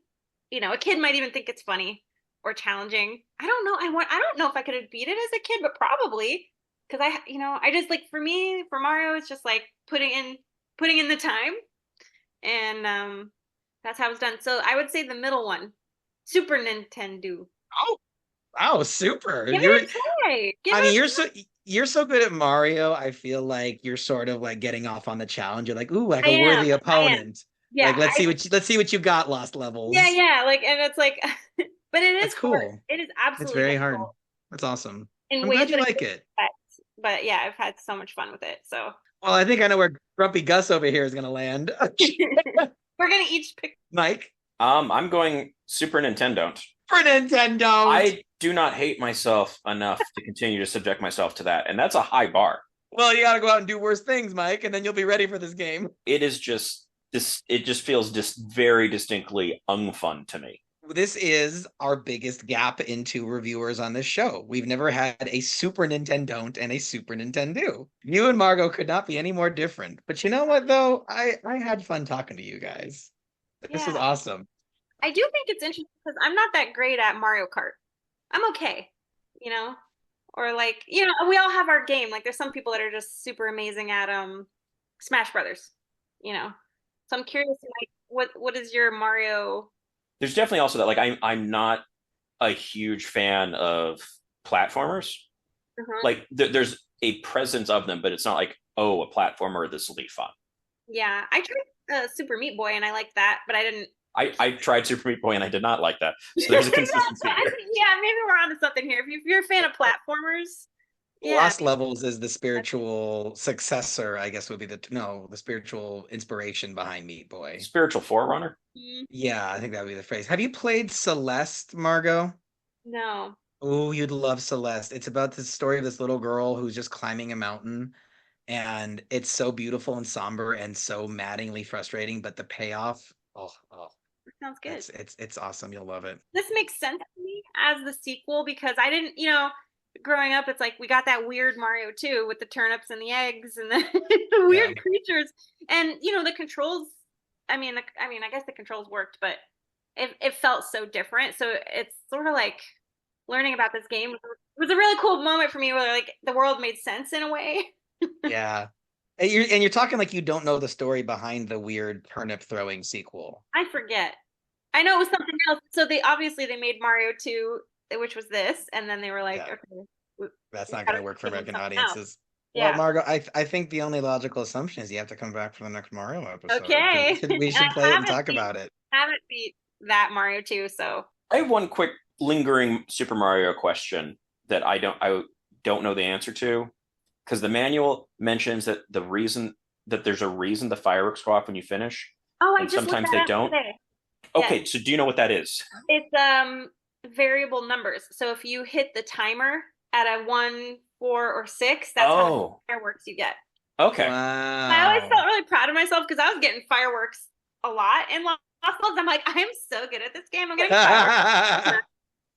S2: A kid might even think it's funny or challenging. I don't know. I don't know if I could have beat it as a kid, but probably, because I just, like, for me, for Mario, it's just like putting in the time, and that's how it's done. So I would say the middle one, Super Nintendo.
S1: Oh, super.
S2: Give it a try.
S1: You're so good at Mario. I feel like you're sort of like getting off on the challenge. You're like, ooh, like a worthy opponent.
S2: Yeah.
S1: Like, let's see what you got, Lost Levels.
S2: Yeah. Like, and it's like, but it is
S1: That's cool.
S2: hard. It is absolutely
S1: It's very
S2: difficult.
S1: hard. That's awesome.
S2: In
S1: I'm
S2: ways
S1: glad you
S2: that I
S1: like
S2: didn't
S1: it.
S2: expect. But yeah, I've had so much fun with it. So
S1: Well, I think I know where Grumpy Gus over here is gonna land.
S2: we're gonna each pick.
S1: Mike.
S3: I'm going Super NintenDON'T.
S1: For Nintendo.
S3: I do not hate myself enough to continue to subject myself to that, and that's a high bar.
S1: Well, you gotta go out and do worse things, Mike, and then you'll be ready for this game.
S3: It is just this. It just feels just very distinctly unfun to me.
S1: This is our biggest gap into reviewers on this show. We've never had a Super NintenDON'T and a Super Nintendo. You and Margo could not be any more different. But you know what, though? I had fun talking to you guys. This was awesome.
S2: I do think it's interesting because I'm not that great at Mario Kart. I'm okay, or like, we all have our game. Like, there's some people that are just super amazing at Smash Brothers, So I'm curious, like, what is your Mario?
S3: There's definitely also that, like, I'm not a huge fan of platformers. Like, there's a presence of them, but it's not like, oh, a platformer, this will be fun.
S2: Yeah, I tried Super Meat Boy and I liked that, but I didn't.
S3: I tried Super Meat Boy and I did not like that. So there's a consistency here.
S2: Yeah, maybe we're onto something here. If you're a fan of platformers,
S1: Lost Levels is the spiritual successor, I guess would be the spiritual inspiration behind Meat Boy.
S3: Spiritual forerunner?
S1: Yeah, I think that would be the phrase. Have you played Celeste, Margo?
S2: No.
S1: Oh, you'd love Celeste. It's about the story of this little girl who's just climbing a mountain, and it's so beautiful and somber and so maddeningly frustrating, but the payoff,
S2: Sounds good.
S1: It's awesome. You'll love it.
S2: This makes sense to me as the sequel because I didn't, growing up, it's like we got that weird Mario too with the turnips and the eggs and the weird creatures, and the controls. I mean, I guess the controls worked, but it felt so different. So it's sort of like learning about this game was a really cool moment for me, where like the world made sense in a way.
S1: Yeah. And you're talking like you don't know the story behind the weird turnip throwing sequel.
S2: I forget. I know it was something else. So they made Mario 2, which was this, and then they were like,
S1: Yeah.
S2: okay,
S1: That's
S2: we
S1: not
S2: gotta
S1: going to work for
S2: give them
S1: American
S2: something else.
S1: audiences. Well,
S2: Yeah.
S1: Margo, I think the only logical assumption is you have to come back for the next Mario episode.
S2: Okay.
S1: We
S2: And
S1: should
S2: I
S1: play it and
S2: haven't
S1: talk
S2: beat-
S1: about it.
S2: Haven't beat that Mario 2, so
S3: I have one quick lingering Super Mario question that I don't know the answer to, because the manual mentions that there's a reason the fireworks go off when you finish,
S2: I
S3: and
S2: just looked
S3: sometimes
S2: that
S3: they
S2: up
S3: don't.
S2: today.
S3: Okay,
S2: Yes.
S3: so do you know what that is?
S2: It's variable numbers. So if you hit the timer at a 1, 4, or 6, that's how many fireworks you get.
S3: Okay.
S2: I always
S1: Wow.
S2: felt really proud of myself because I was getting fireworks a lot in Lost Levels. I'm like, I am so good at this game. I'm getting fireworks.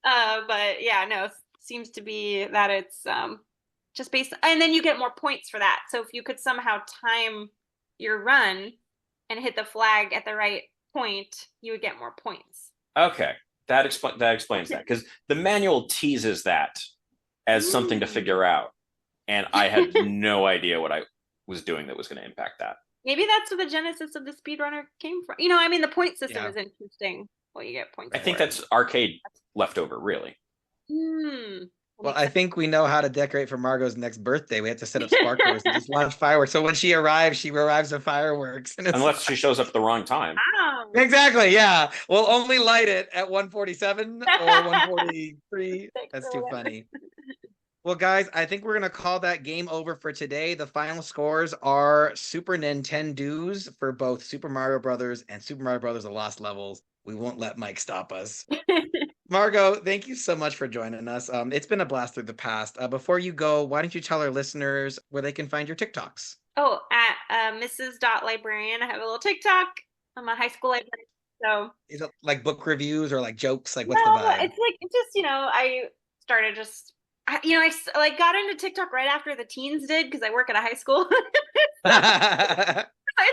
S2: But yeah, no, it seems to be that it's just based, and then you get more points for that. So if you could somehow time your run and hit the flag at the right point, you would get more points.
S3: Okay. That explains that, because the manual teases that as something to figure out, and I had no idea what I was doing that was going to impact that.
S2: Maybe that's where the genesis of the speedrunner came from. You know, I mean, the point system
S1: Yeah.
S2: is interesting. What you get points
S3: I think
S2: for.
S3: that's arcade leftover, really.
S1: Well, I think we know how to decorate for Margo's next birthday. We have to set up sparklers and just launch fireworks. So when she arrives with fireworks. And
S3: Unless she shows up at the wrong time.
S2: Wow.
S1: Exactly, yeah. We'll only light it at 1:47 or 1:43. That's too funny. Well, guys, I think we're going to call that game over for today. The final scores are Super Nintendo's for both Super Mario Brothers and Super Mario Brothers The Lost Levels. We won't let Mike stop us. Margo, thank you so much for joining us. It's been a blast through the past. Before you go, why don't you tell our listeners where they can find your TikToks?
S2: Oh, at Mrs.Librarian. I have a little TikTok. I'm a high school librarian. So
S1: Is it like book reviews or like jokes? Like, what's the vibe?
S2: it's like, it's just, I started I got into TikTok right after the teens did because I work at a high school.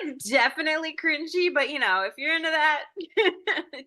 S2: It's definitely cringy, but if you're into that,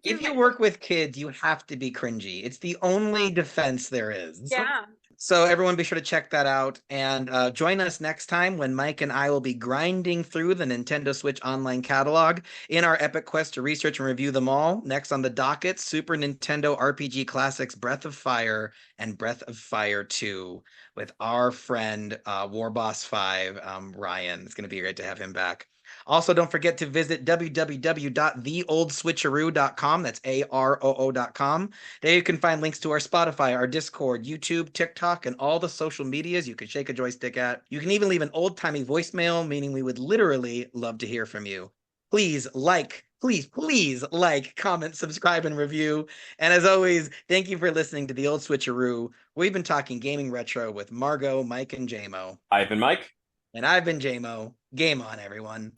S1: If you work with kids, you have to be cringy. It's the only defense there is.
S2: yeah.
S1: So everyone be sure to check that out and join us next time when Mike and I will be grinding through the Nintendo Switch online catalog in our epic quest to research and review them all. Next on the docket, Super Nintendo RPG Classics Breath of Fire and Breath of Fire 2 with our friend Warboss 5, Ryan. It's going to be great to have him back. Also, don't forget to visit www.theoldswitcheroo.com. That's AROO.com. There you can find links to our Spotify, our Discord, YouTube, TikTok, and all the social medias you can shake a joystick at. You can even leave an old-timey voicemail, meaning we would literally love to hear from you. Please please like, comment, subscribe, and review. And as always, thank you for listening to The Old Switcheroo. We've been talking gaming retro with Margo, Mike, and JMO.
S3: I've been Mike.
S1: And I've been JMO. Game on, everyone.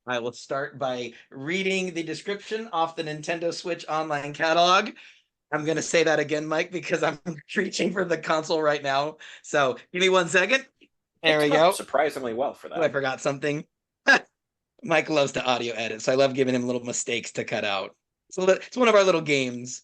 S1: I will start by reading the description off the Nintendo Switch online catalog. I'm going to say that again, Mike, because I'm reaching for the console right now. So give me 1 second. There we go.
S3: Surprisingly well for that.
S1: Oh, I forgot something. Mike loves to audio edit, so I love giving him little mistakes to cut out. So it's one of our little games.